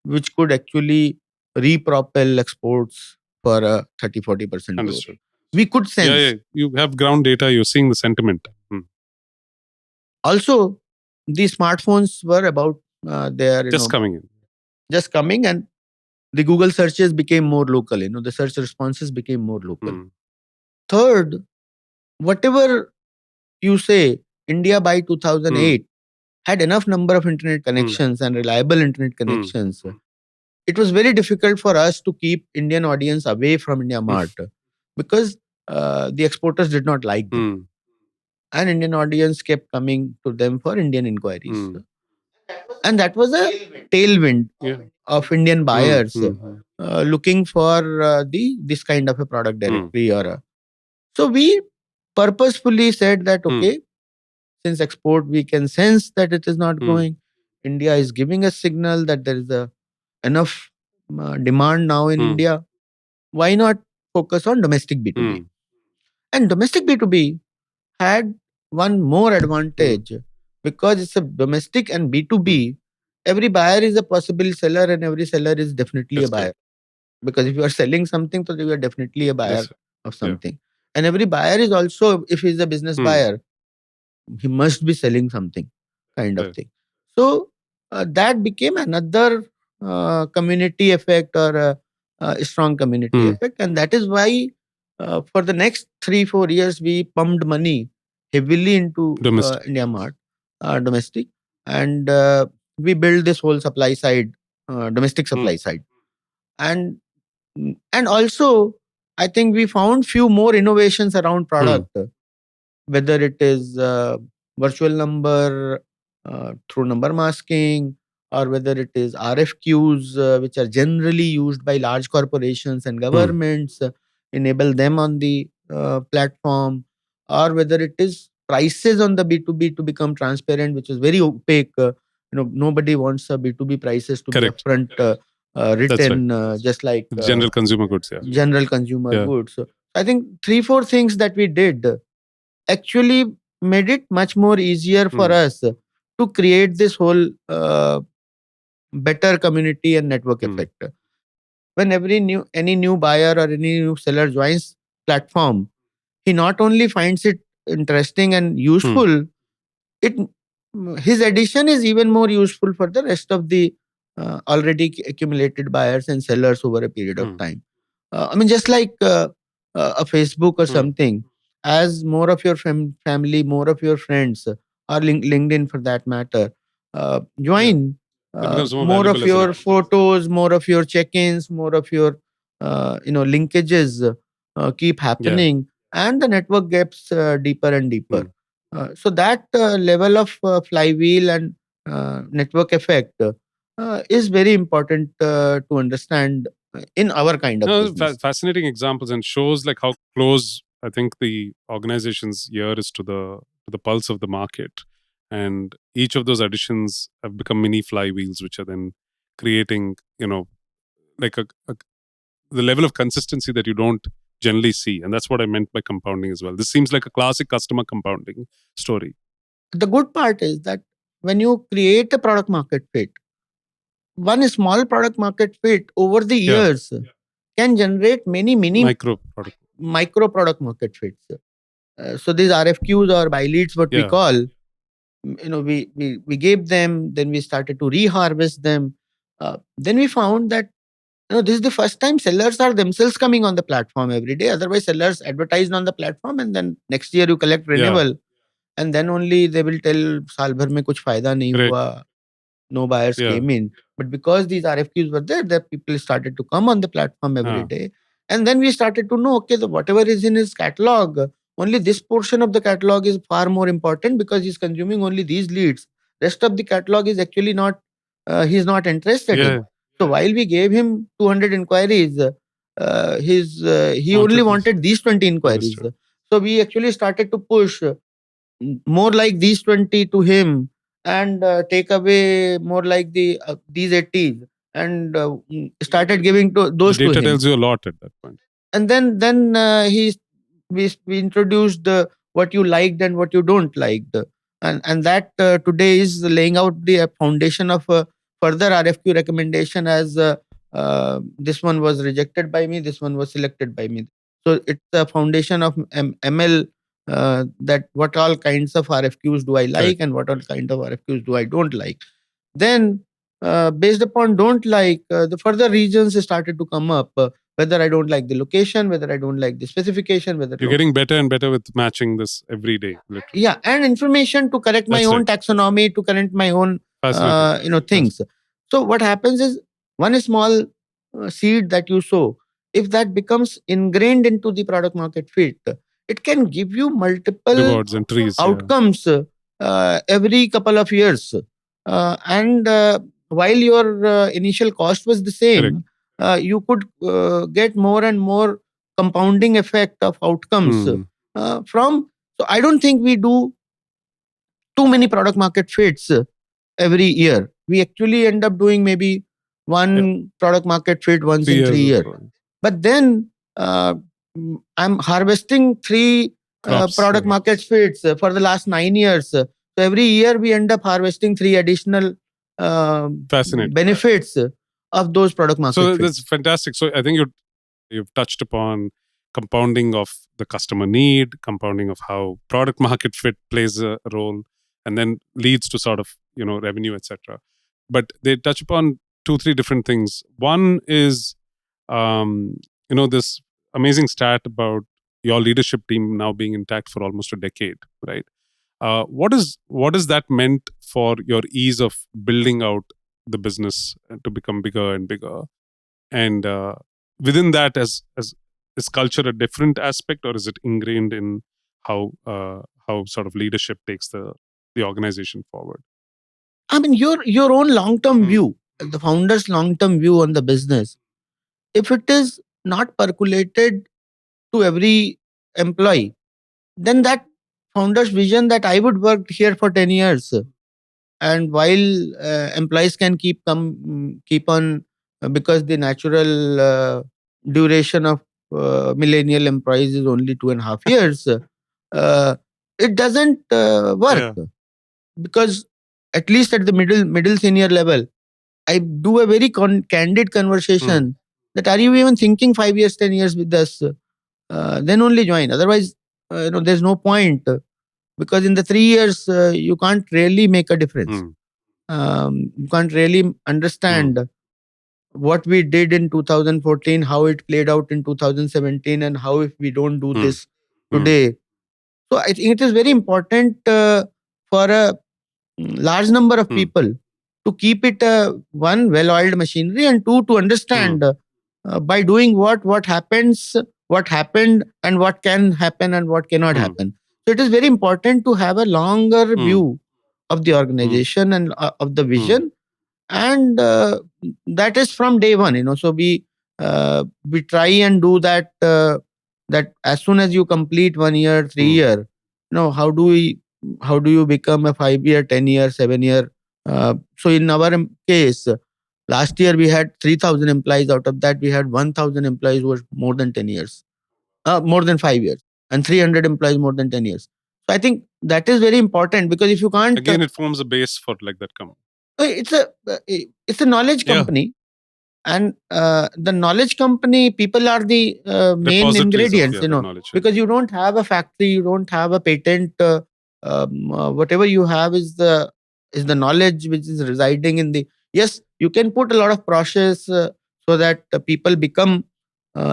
which could actually repropel exports for a 30-40% growth. Understood. We could Yeah, sense. yeah. You have ground data. You're seeing the sentiment. Hmm. Also, the smartphones were about their, Just coming in. just coming, and the Google searches became more local. The search responses became more local. Hmm. Third, whatever you say, India by Hmm. 2008 had enough number of internet Hmm. connections and reliable internet Hmm. connections. It was very difficult for us to keep Indian audience away from Hmm. IndiaMART because the exporters did not like them, Hmm. and Indian audience kept coming to them for Indian inquiries. Hmm. And that was a tailwind Yeah. of Indian Hmm. buyers Hmm. looking for the this kind of a product Hmm. directory or a. So we purposefully said that Hmm. okay, since export we can sense that it is not Hmm. growing, India is giving a signal that there is a enough demand now in Hmm. India. Why not focus on domestic B2B? Hmm. And domestic B2B had one more Hmm. advantage because it's a domestic and Hmm. B2B. Every buyer is a possible seller, and every seller is definitely a That's buyer. correct. Because if you are selling something, so you are definitely a buyer Yes. of Yeah. something. And every buyer is also, if he's a business Hmm. buyer, he must be selling something, kind of Correct. thing. So that became another community effect or a strong community Hmm. effect. And that is why for the next 3-4 years, we pumped money heavily into Domestic. IndiaMART, domestic. And we built this whole supply side, domestic Hmm. supply side. And And also, I think we found few more innovations around Hmm. product, whether it is virtual number through number masking, or whether it is RFQs, which are generally used by large corporations and Hmm. governments, enable them on the platform, or whether it is prices on the B2B to become transparent, which is very opaque. Nobody wants B2B prices to be Correct. upfront That's right. written, just like General consumer goods. Yeah. general consumer Yeah. goods. So I think three, four things that we did actually made it much more easier for Hmm. us to create this whole better community and network Hmm. effect. When any new buyer or any new seller joins platform, he not only finds it interesting and Hmm. useful, it his addition is even more useful for the rest of the already accumulated buyers and sellers over a period of Hmm. time. I mean, just like a Facebook or Hmm. something, as more of your family, more of your friends, or LinkedIn for that matter, Yeah. join, It becomes more more valuable of as a your recruiter. photos, more of your check-ins, more of your linkages keep Yeah. happening, and the network gets deeper and deeper. Hmm. So that level of flywheel and network effect is very important to understand in our kind of No, business. fascinating examples and shows like how close I think the organization's ear is to the pulse of the market, and each of those additions have become mini flywheels, which are then creating like the level of consistency that you don't generally see, and that's what I meant by compounding as well. This seems like a classic customer compounding story. The good part is that when you create a product market fit, one small product market fit over the Yeah, years can generate many mini micro product. micro product market fits. So these RFQs or buy leads, what we Yeah, call, we gave them, then we started to reharvest them. Then we found that this is the first time sellers are themselves coming on the platform every day. Otherwise, sellers advertised on the platform, and then next year you collect yeah, renewal, and then only they will tell साल भर में कुछ फायदा नहीं correct. हुआ, no buyers Yeah, came in. But because these RFQs were there, the people started to come on the platform every uh, day. And then we started to know, okay, whatever is in his catalog, only this portion of the catalog is far more important because he's consuming only these leads. Rest of the catalog is actually not, he's not interested in. yeah. So while we gave him 200 inquiries, he only Wanted this. wanted these 20 inquiries. Understood. So we actually started to push more like these 20 to him, and take away more like these 80s, and started giving to The those to data him. tells you a lot at that point. And then we introduced what you liked and what you don't liked, and that today is laying out the foundation of further RFQ recommendation, as this one was rejected by me, this one was selected by me. So it's a foundation of ML, that what all kinds of RFQs do I like Correct. and what all kind of RFQs do I don't like. Then, based upon don't like, the further regions started to come up. Whether I don't like the location, whether I don't like the specification, whether You're getting better and better with matching this every day, literally. yeah, and information to correct my That's right. own taxonomy, to correct my own Fascinating. things. So what happens is, one small seed that you sow, if that becomes ingrained into the product market fit, it can give you multiple Rewards and trees. Yeah. outcomes every couple of years. And while your initial cost was the Correct. same, you could get more and more compounding effect of outcomes Hmm. from. So I don't think we do too many product market fits every year. We actually end up doing maybe Yeah. one product market fit once 3 years in 3 of years. growing. But then uh, I'm harvesting three Crops. product Yeah. market fits for the last 9 years. So every year we end up harvesting three additional Fascinating. benefits of those product market So fits. that's fantastic. So I think you've touched upon compounding of the customer need, compounding of how product market fit plays a role, and then leads to sort of revenue, etc. But they touch upon two, three different things. One is this amazing stat about your leadership team now being intact for almost a decade, right? What is that meant for your ease of building out the business to become bigger and bigger? And within that, as is culture a different aspect, or is it ingrained in how sort of leadership takes the organization forward? I mean, your own long term Mm. view, the founder's long term view on the business, if it is not percolated to every employee, then that founder's vision that I would work here for 10 years, and while employees can keep on, because the natural duration of millennial employees is only 2.5 years, uh, it doesn't work, Yeah. because at least at the middle senior level, I do a very candid Mm. conversation that, are you even thinking 5 years, 10 years with us? Then only join. Otherwise, there's no point, because in the 3 years you can't really make a difference. Mm. You can't really Mm. understand what we did in 2014, how it played out in 2017, and how if we don't do Mm. this Mm. today. So I think it is very important for a large number of Mm. people to keep it one well-oiled machinery, and two, to Mm. understand by doing what happens, what happened, and what can happen and what cannot Mm. happen. So it is very important to have a longer Mm. view of the Mm. organization and of the Mm. vision, and that is from day one. So we try and do that, that as soon as you complete 1 year, Mm. 3 year, how do you become a 5 year, 10 year, 7 year? So in our case, last year we had 3,000 employees. Out of that, we had 1,000 employees who were more than 10 years, more than 5 years, and 300 employees more than 10 years. So I think that is very important, because if you can't, Again, it forms a base for like that come. it's a knowledge Yeah. company, and the knowledge company people are the main Repositories of ingredients, that knowledge. Yeah. because you don't have a factory, you don't have a patent. Whatever you have is the knowledge which is residing in the. Yes, you can put a lot of process so that people become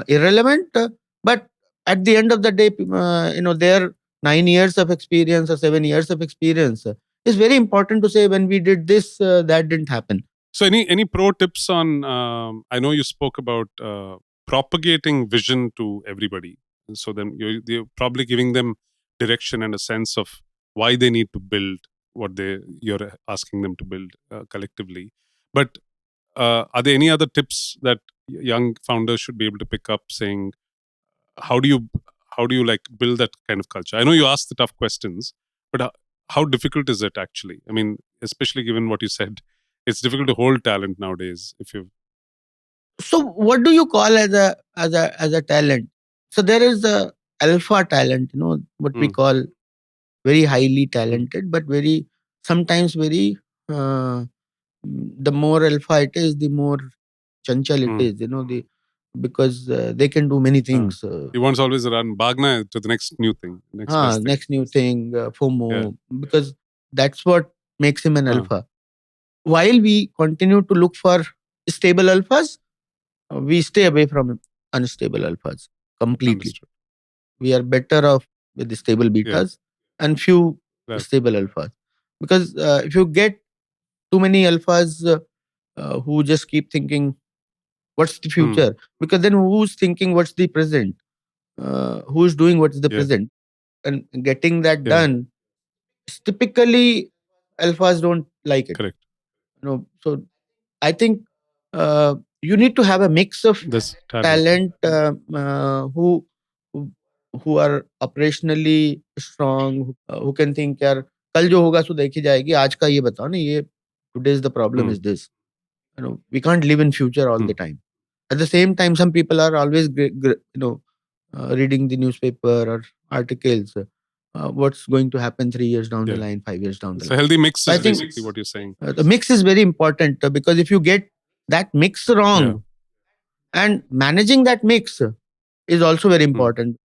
irrelevant, but at the end of the day, their 9 years of experience or 7 years of experience is very important to say, when we did this, that didn't happen. So, any pro tips on? I know you spoke about propagating vision to everybody. So then you're probably giving them direction and a sense of why they need to build what you're asking them to build collectively. But are there any other tips that young founders should be able to pick up? Saying how do you like build that kind of culture? I know you asked the tough questions, but how difficult is it actually? I mean, especially given what you said, it's difficult to hold talent nowadays. If you So what do you call as a talent? So there is a alpha talent, what we mm, call very highly mm, talented, but very sometimes very uh, the more alpha it is, the more chanchal it mm, is, because they can do many uh, things. he wants always to run Bagna to the next new thing, next best thing. Next new thing, Yeah. FOMO, because that's what makes him an Uh, alpha. While we continue to look for stable alphas, we stay away from unstable alphas completely. Understood. We are better off with the stable Yeah. betas and few That. stable alphas, because if you get too many alphas who just keep thinking what's the Mm, future, because then who's thinking what's the present, who's doing what's the yeah. present, and getting that Yeah. done, typically alphas don't like it. Correct. So I think you need to have a mix of This talent. talent, who who are operationally strong, who can think, यार कल जो होगा सो देखी जाएगी, आज का ये बताओ ना, ये today's the problem Mm, is this. We can't live in future all mm, the time. At the same time, some people are always reading the newspaper or articles, what's going to happen 3 years down the yeah. line, 5 years down the So line. healthy mix So I is think basically what you're saying. the mix is very important, because if you get that mix Yeah. wrong, and managing that mix is also very Mm. important.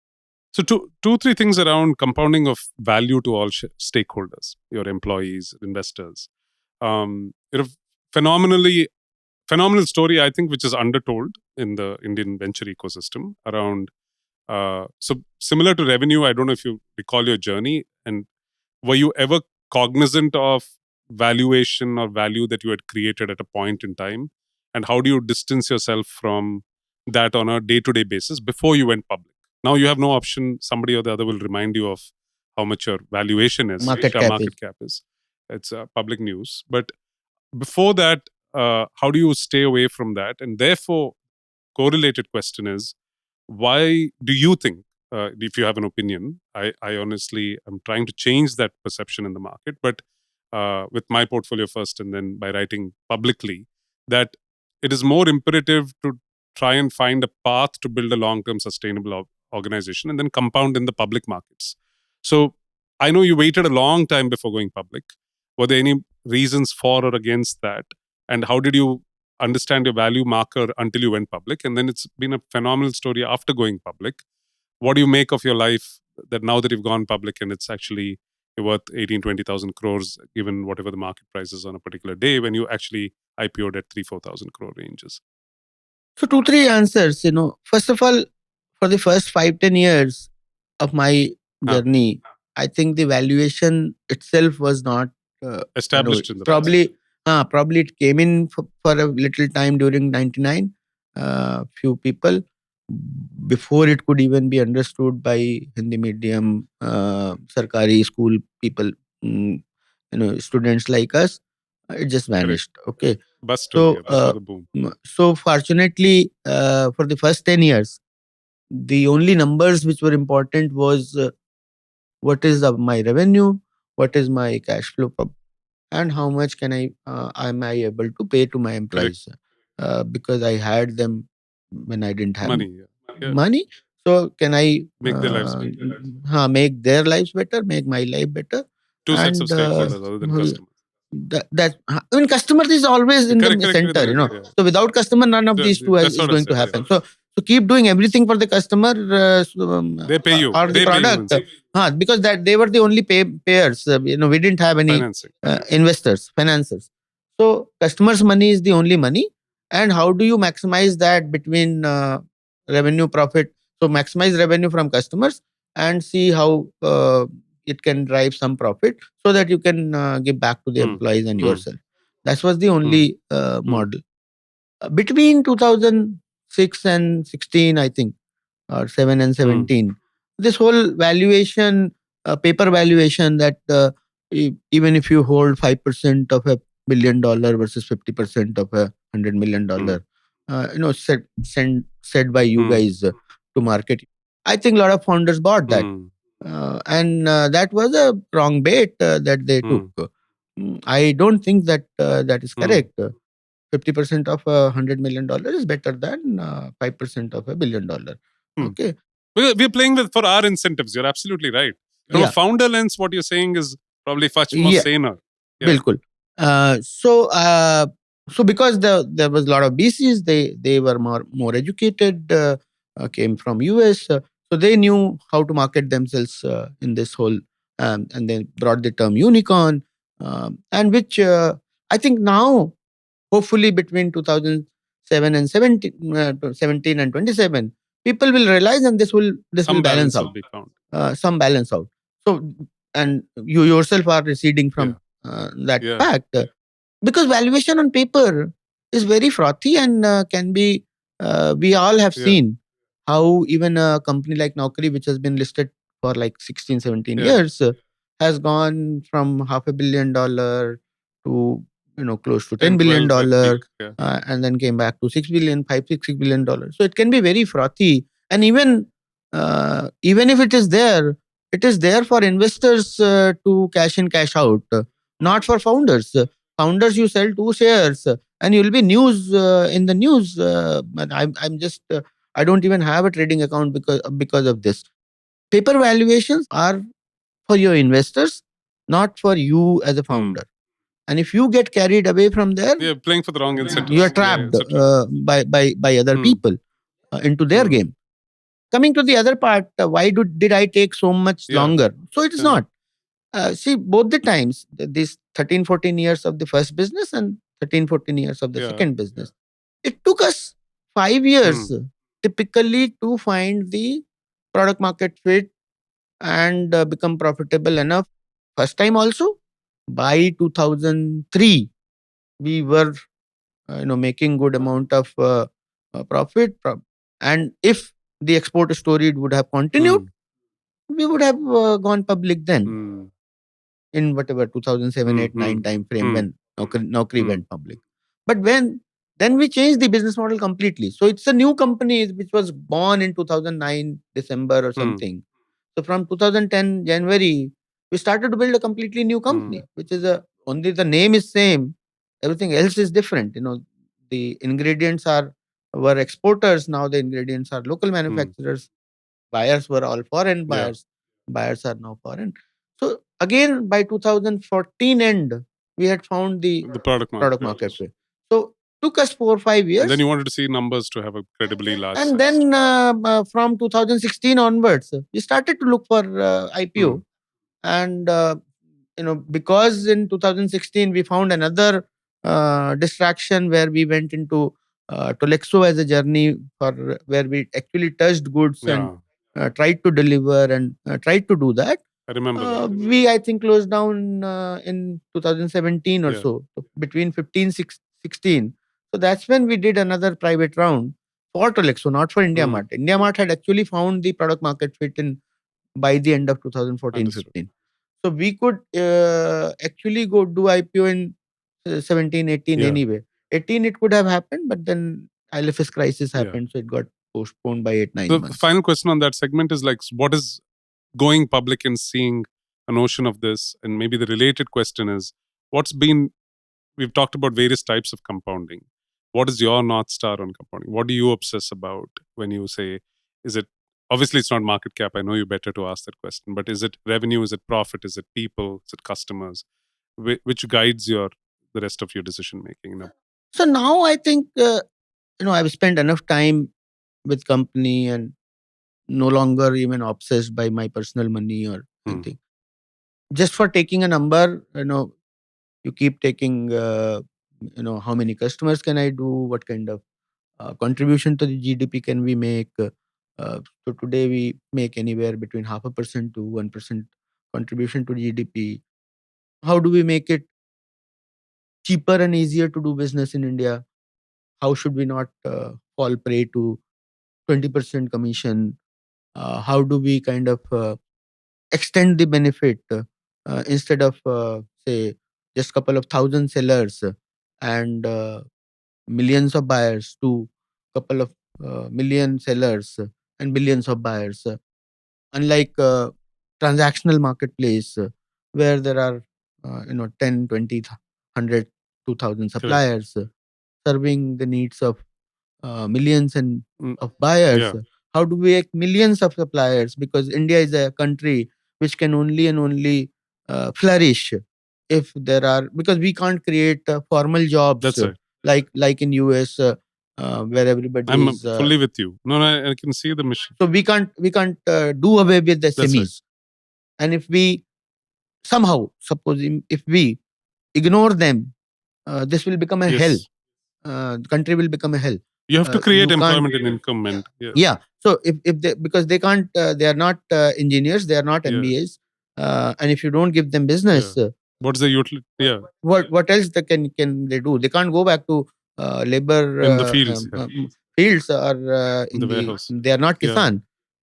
So three things around compounding of value to all stakeholders, your employees, investors. You know, phenomenally phenomenal story, I think, which is undertold in the Indian venture ecosystem around. So similar to revenue, I don't know if you recall your journey, and were you ever cognizant of valuation or value that you had created at a point in time, and how do you distance yourself from that on a day-to-day basis before you went public. Now you have no option. Somebody or the other will remind you of how much your valuation is, Market your cap is. market cap is. It's public news. But before that, how do you stay away from that? And therefore, correlated question is, why do you think, if you have an opinion, I honestly am trying to change that perception in the market, but with my portfolio first and then by writing publicly, that it is more imperative to try and find a path to build a long-term sustainable organization and then compound in the public markets. So I know you waited a long time before going public. Were there any reasons for or against that? And how did you understand your value marker until you went public? And then it's been a phenomenal story after going public. What do you make of your life that now that you've gone public and it's actually you're worth 18, 20,000 crores, given whatever the market price is on a particular day when you actually IPO'd at 3, 4,000 crore ranges? So two, three answers. First of all, for the first 5, 10 years of my Huh. journey, I think the valuation itself was not Established in the past. probably it came in for a little time during 99. Few people before it could even be understood by Hindi medium, sarkari school people, students like us. It just Correct. vanished. Okay. Bust So, हो गया before the boom. so fortunately, for the first 10 years, the only numbers which were important was what is my revenue, what is my cash flow, and how much am I able to pay to my employees, because I had them when I didn't have Money. Yeah. money. So can I Make their lives better. make their lives better, make my life better, Two sets of and stakeholders other than customers. that I mean, customer is always in Correct, the correct, center, correct, yeah. So without customer, none of these two That's is what I going to said, yeah. happen. So keep doing everything for the customer, They pay you. or the They pay you product, inside. because that they were the only payers. We didn't have any Financing. investors, financiers. So customers' money is the only money, and how do you maximize that between revenue profit? So maximize revenue from customers and see how it can drive some profit so that you can give back to the Hmm. employees and Hmm. yourself. That was the Hmm. only model. Between 2006 and 16, I think, or 7 and 17, this whole valuation, paper valuation, that even if you hold 5% of $1 billion versus 50% of $100 million, said by you guys to market. I think a lot of founders bought that. And that was a wrong bait that they took. I don't think that that is correct. 50% of $100 million is better than 5% of $1 billion. Okay. We're playing with for our incentives. You're absolutely right. From a founder lens, what you're saying is probably much more saner. Yeah. Bilkul. So because there was a lot of BCs, they were more educated, came from US, so they knew how to market themselves in this whole, and they brought the term unicorn, and which I think now, hopefully between 2007 and 17 and 27, people will realize, and this will Some balance balance will out. be found. Some balance out. So, and you yourself are receding from that fact, because valuation on paper is very frothy and can be. We all have seen how even a company like Naukri, which has been listed for like 16, 17 years, has gone from $500 million to close to 10, $10 billion, peak, and then came back to 6 billion, 5, 6 billion dollars. So it can be very frothy, and even if it is there for investors to cash in, cash out, not for founders. Founders, you sell 2 shares, and you'll be in the news. But I'm just I don't even have a trading account because of this. Paper valuations are for your investors, not for you as a founder. And if you get carried away from there, you're playing for the wrong incentives. you are trapped by other people into their game. Coming to the other part, why did I take so much longer? So it is not. See, both the times, these 13, 14 years of the first business and 13, 14 years of the second business, it took us 5 years typically to find the product market fit and become profitable enough. First time also, by 2003, we were making good amount of profit. And if the export story would have continued, Mm. we would have gone public then Mm. in whatever 2007, Mm. 8, 9 Mm. time frame Mm. when Naukri Mm. went public. But when then we changed the business model completely. So it's a new company which was born in 2009 December or Mm. something. So from 2010 January, we started to build a completely new Mm. company, which is a only the name is same, everything else is different. The ingredients are were exporters. Now the ingredients are local Mm. manufacturers. Buyers were all foreign Yeah. buyers. Buyers are now foreign. So again, by 2014 end, we had found the The product market product fit. market fit. So took us 4 or 5 And then years, you wanted to see numbers to have a credibly large and size. then from 2016 onwards, we started to look for Mm. IPO. And because in 2016 we found another distraction where we went into Tolexo as a journey for where we actually touched goods and Yeah. tried to deliver and tried to do that. I remember that. We I think closed down in 2017 or Yeah. so, between 16. So that's when we did another private round for Tolexo, not for Mm. IndiaMART. IndiaMART had actually found the product market fit in by the end of 2014 Understood. 15. So we could actually go do IPO in 17 18 Yeah. anyway. 18 it could have happened, but then ILFS crisis Yeah. happened, so it got postponed by 8 9 The months. final question on that segment is like, what is going public and seeing a notion of this? And maybe the related question is, what's been, we've talked about various types of compounding. What is your North Star on compounding? What do you obsess about when you say, is it, obviously it's not market cap. I know you better to ask that question, but is it revenue? Is it profit? Is it people? Is it customers? Which guides the rest of your decision making? So now I think I've spent enough time with company and no longer even obsessed by my personal money or Hmm. anything. Just for taking a number, you keep taking how many customers can I do, what kind of contribution to the GDP can we make. So today we make anywhere between 0.5% to 1% contribution to GDP. How do we make it cheaper and easier to do business in India? How should we not fall prey to 20% commission? How do we kind of extend the benefit instead of say just couple of thousand sellers and millions of buyers to couple of million sellers and billions of buyers, unlike transactional marketplace where there are 10 20 100 2000 Correct. suppliers serving the needs of millions and Mm. of buyers. Yeah. How do we make millions of suppliers? Because India is a country which can only and only flourish if there are, because we can't create formal jobs That's right. like in US where everybody I'm is. fully with you. No, I can see the mission. So we can't do away with the That's right. SMEs. And if we somehow suppose if we ignore them, this will become a hell. Yes. The country will become a hell. You have to create You can't. employment and income, and yeah. Yeah. So if they, because they can't, they are not engineers, they are not Yeah. MBAs, and if you don't give them Yeah. business, What's the utility? Yeah. what else they can they do? They can't go back to labor In the fields, yeah. fields or In the warehouse. they are not Yeah. kisan.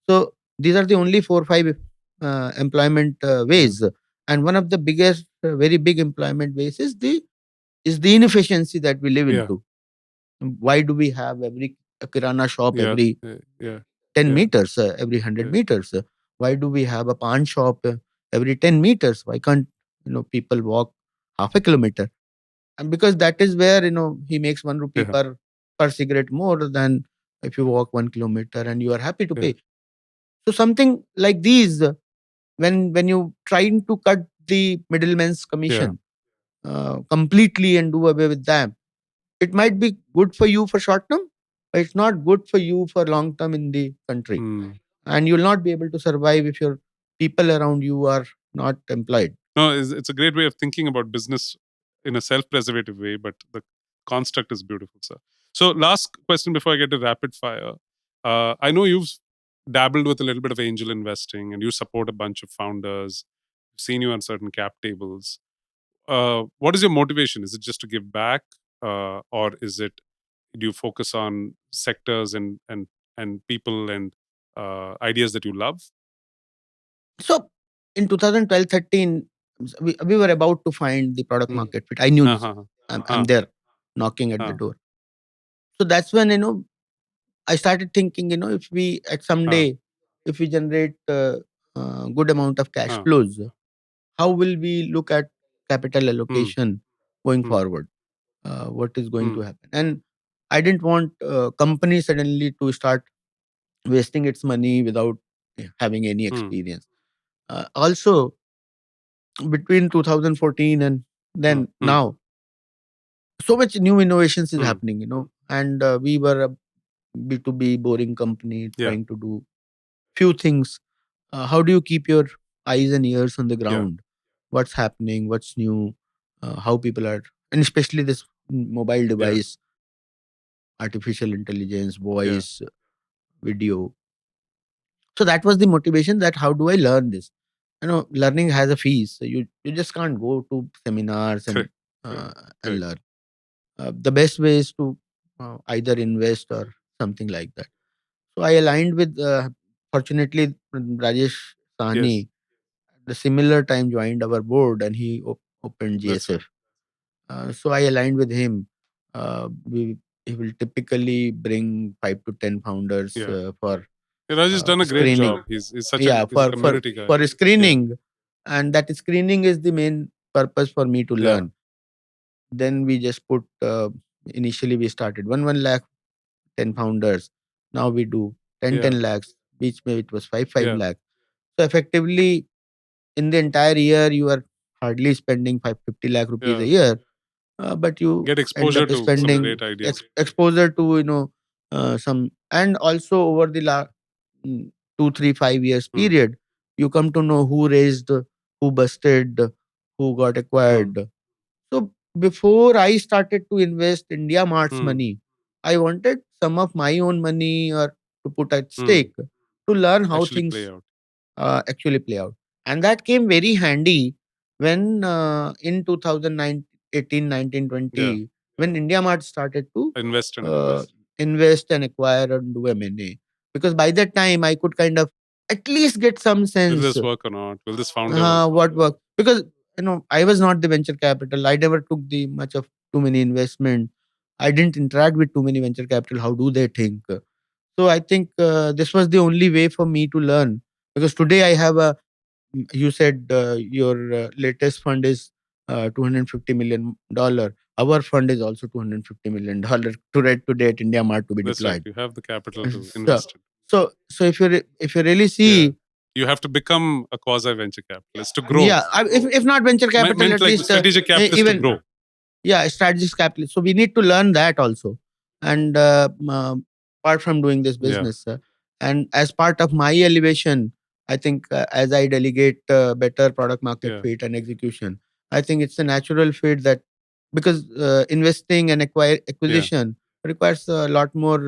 So these are the only 4 or 5 employment Yeah. ways. And one of the biggest very big employment ways is the inefficiency that we live Yeah. into. Why do we have every kirana shop Yeah. every Yeah. 10 Yeah. meters, every 100 Yeah. meters? Why do we have a pawn shop every 10 meters? Why can't people walk half a kilometer? And because that is where he makes 1 rupee Yeah. per cigarette more than if you walk 1 kilometer, and you are happy to Yeah. pay. So something like these, when you trying to cut the middleman's Yeah. commission completely and do away with them, it might be good for you for short term, but it's not good for you for long term in the country. Mm. And you'll not be able to survive if your people around you are not employed. No, it's a great way of thinking about business in a self-preservative way, but the construct is beautiful, sir. So, last question before I get to rapid fire. I know you've dabbled with a little bit of angel investing, and you support a bunch of founders. I've seen you on certain cap tables. What is your motivation? Is it just to give back, or is it, do you focus on sectors and and people and ideas that you love? So in 2012-13, we were about to find the product Mm. market fit. I knew this. Uh-huh. I'm there knocking at the Uh, door. So that's when, I started thinking, if we at uh, someday, if we generate good amount of cash uh, flows, how will we look at capital mm, allocation going mm, forward? What is going to mm, happen? And I didn't want company suddenly to start wasting its money without having any mm, experience. Also, between 2014 and mm, then mm, now, so much new innovations is mm. happening, and we were a B2B boring company Yeah, trying to do few things. How do you keep your eyes and ears on the yeah, ground? What's happening? What's new? How people are, and especially this mobile yeah, device, artificial intelligence, yeah. voice, video. So that was the motivation. That how do I learn this? Learning has a fees. So you just can't go to seminars and Correct, uh, and correct. learn. The best way is to either invest or something like that. So I aligned with, fortunately, Rajesh Yes, Sahni at the similar time joined our board, and he opened that's GSF. right. So I aligned with him. We He will typically bring 5 to 10 founders Yeah. for Raj has done a great screening. job. He's such a Yeah, he's a for for community guy. for Yeah, screening, and that screening is the main purpose for me to yeah, learn. Then we just put, initially we started one lakh 10 founders. Now we do 10 yeah, 10 lakhs. Each maybe it was 5 yeah, lakhs. So effectively, in the entire year, you are hardly spending 550 lakh rupees a yeah. year, but you Get end exposure up to some spending great ideas. exposure to, some, and also over the last 2 3 5 years Hmm. period, you come to know who raised, who busted, who got Hmm. acquired. So before I started to invest India Mart's Hmm. money, I wanted some of my own money or to put at Hmm. stake to learn how Actually play things out. actually play out. And that came very handy when, in 2009, 18, 19, Yeah. 20, when India Mart started to Invest and acquire. uh, invest and acquire and do M&A. Because by that time, I could kind of at least get some Will sense this work or not? Will this founder? what work. Because, I was not the venture capital. I never took the much of too many investment. I didn't interact with too many venture capital. How do they think? So I think this was the only way for me to learn. Because today I have a, you said your latest fund is $250 million. Our fund is also $250 million to date India Mart to be That's right. deployed. You have the capital to So, invest in. so if you really Yeah. see, You have to become a quasi venture capitalist to grow. yeah, if not venture capital, Meant at like least strategic capitalist to even, grow. yeah, strategist capitalist. So we need to learn that also. And apart from doing this Yeah. business, and as part of my elevation, I think, as I delegate better product market Yeah. fit and execution, I think it's a natural fit that, because investing and Yeah. acquisition requires a lot more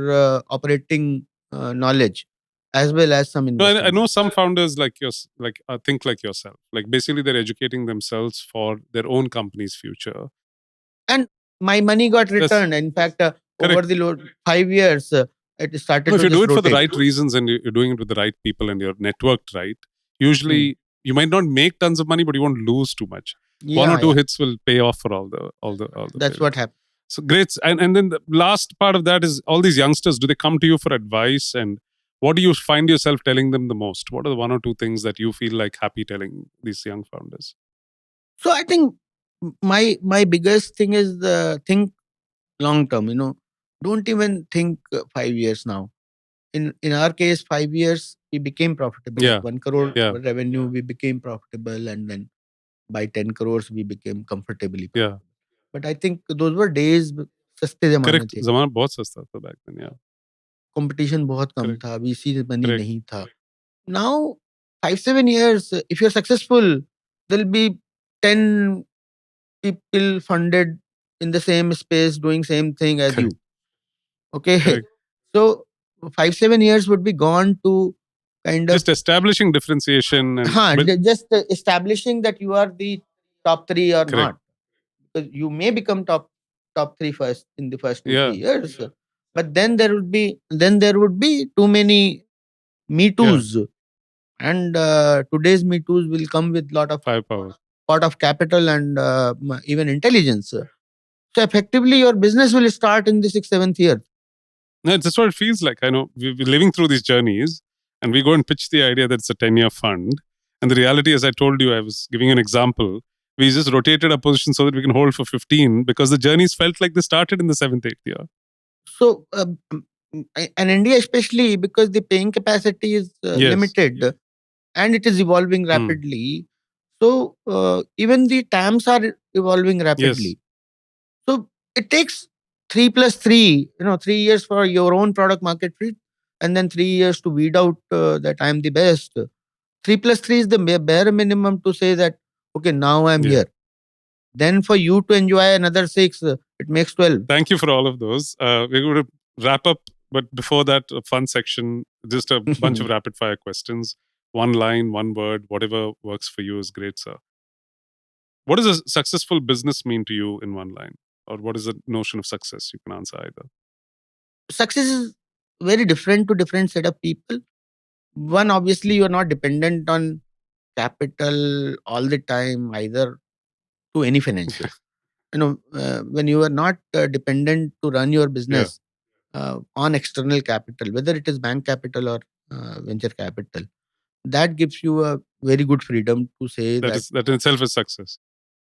operating knowledge as well as some No, I investing know knowledge. some founders like yours, like think like yourself. Like basically, they're educating themselves for their own company's future. And my money got That's returned. In fact, over correct. the 5 years, it No, started if to you do just it for the rotate. right reasons and you're doing it with the right people and you're networked right, Hmm. usually you might not make tons of money, but you won't lose too much. One or Yeah, two yeah. hits will pay off for all the That's what failures. happened. So great. And then the last part of that is all these youngsters, do they come to you for advice? And what do you find yourself telling them the most? What are the one or two things that you feel like happy telling these young founders? So I think my biggest thing is think long term. Don't even think 5 years now. In our case, 5 years we became profitable at Yeah. 1 crore Yeah. revenue. We became profitable, and then by 10 crores we became comfortably Yeah. profitable. But I think those were days, सस्ते जमाने Correct. थे. Zamana बहुत सस्ता था back then. Yeah. Competition बहुत कम Correct. था. VC money Correct. नहीं था. Now, 5 7 years, if you're successful, there'll be 10 people funded in the same space doing same thing as Correct. you. Okay. Correct. So 5 7 years would be gone to kind of, Just establishing differentiation and build. just establishing that you are the top three or Correct. not. Because you may become top three first in the first two Yeah. three years. But then there would be too many Me Yeah, Too's, and today's Me Too's will come with firepower. lot of capital and even intelligence. So effectively, your business will start in the sixth, seventh year. No, that's what it feels like. I know we're living through these journeys and we go and pitch the idea that it's a 10-year fund. And the reality, as I told you, I was giving an example. We just rotated our position so that we can hold for 15 because the journeys felt like they started in the seventh, eighth year. So, and India especially, because the paying capacity is Yes. limited and it is evolving Hmm. rapidly. So even the TAMs are evolving Yes. rapidly. So it takes 3 plus 3, 3 years for your own product market fit, and then 3 years to weed out that I'm the best. 3 plus 3 is the bare minimum to say that, okay, now I'm Yeah. here. Then for you to enjoy another 6, it makes 12. Thank you for all of those. We're going to wrap up, but before that, a fun section, just a bunch of rapid fire questions. One line, one word, whatever works for you is great, sir. What does a successful business mean to you in one line? Or what is the notion of success? You can answer either. Success is very different to different set of people. One, obviously, you're not dependent on capital all the time, either to any financials. When you are not dependent to run your Yeah. business on external capital, whether it is bank capital or venture capital, that gives you a very good freedom to say that That in itself is success.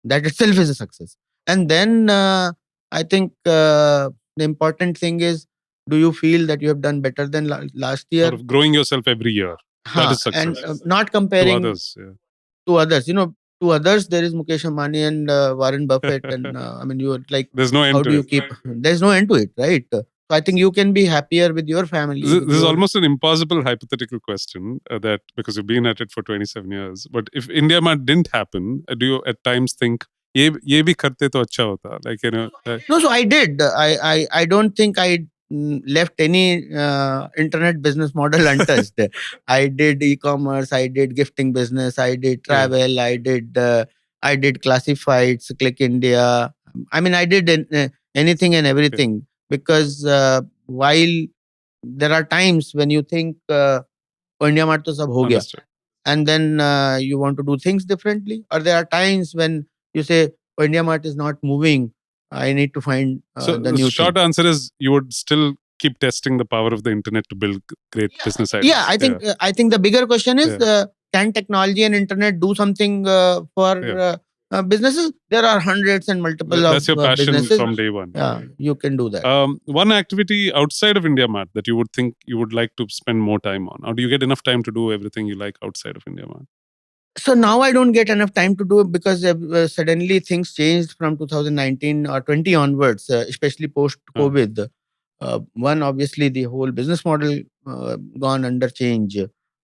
that itself is a success. And then I think the important thing is, do you feel that you have done better than last Sort year? of growing yourself every year. That is And success. not To comparing others. Yeah. to others. To others, there is Mukesh Ambani and Warren Buffett, and I mean, you are like, There's no how end do to you it. keep? There's no end to it, right? So I think you can be happier with your family, with This is your. almost an impossible hypothetical question that because you've been at it for 27 years. But if IndiaMART didn't happen, do you at times think, ye bhi karte to acha hota? Like, No, so I did. I don't think I left any internet business model untouched. I did e-commerce. I did gifting business. I did yeah. travel. I did classifieds, Click India. I mean, I did anything and Okay. everything, because while there are times when you think India Mart to sab ho gaya, Understood. and then you want to do things differently, or there are times when you say, oh, India Mart is not moving, I need to find So the the new short thing. answer is you would still keep testing the power of the internet to build great business ideas. Yeah, I think the bigger question is, Yeah. can technology and internet do something for Yeah. businesses? There are hundreds and multiple of That's your passion businesses. from day one. Yeah, you can do that. One activity outside of IndiaMART that you would think you would like to spend more time on, or do you get enough time to do everything you like outside of IndiaMART? So now I don't get enough time to do it, because suddenly things changed from 2019 or 20 onwards, especially post COVID. One, obviously, the whole business model gone under change.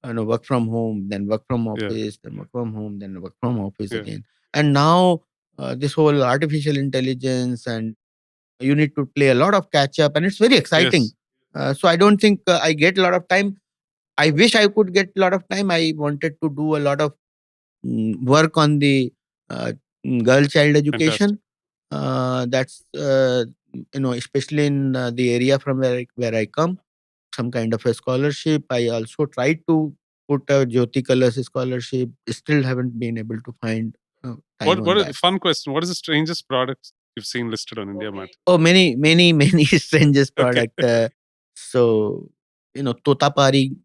Work from home, then work from Yeah. office, then work from home, then work from office Yeah. again. And now this whole artificial intelligence, and you need to play a lot of catch up, and it's very exciting. Yes. So I don't think I get a lot of time. I wish I could get a lot of time. I wanted to do a lot of work on the uh, girl child Fantastic. education. That's especially in the area from where I come, some kind of a scholarship. I also tried to put a Jyoti Colors scholarship. Still haven't been able to find time on What that. fun question? What is the strangest product you've seen listed on IndiaMART? Oh, many, many, many strangest Okay. product. So Totapari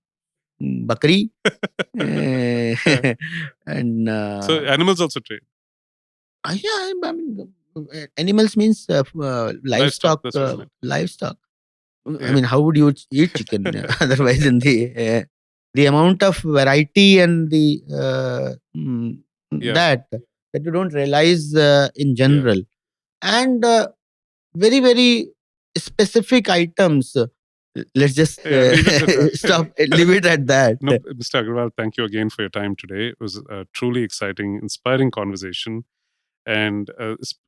Bakri, Yeah. and So animals also trade. yeah, I mean, animals means Livestock. livestock. That's what I meant. Livestock. I Yeah. mean, how would you eat chicken otherwise? In the amount of variety and the Yeah. that you don't realize in Yeah. general, and very, very specific items. Let's just Yeah. Leave it with that. stop. Leave it at that. No, Mr. Agarwal, thank you again for your time today. It was a truly exciting, inspiring conversation, and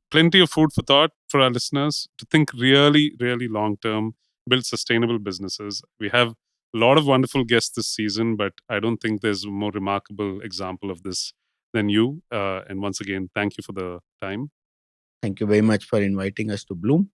plenty of food for thought for our listeners to think really, really long term, build sustainable businesses. We have a lot of wonderful guests this season, but I don't think there's a more remarkable example of this than you. And once again, thank you for the time. Thank you very much for inviting us to Bloom.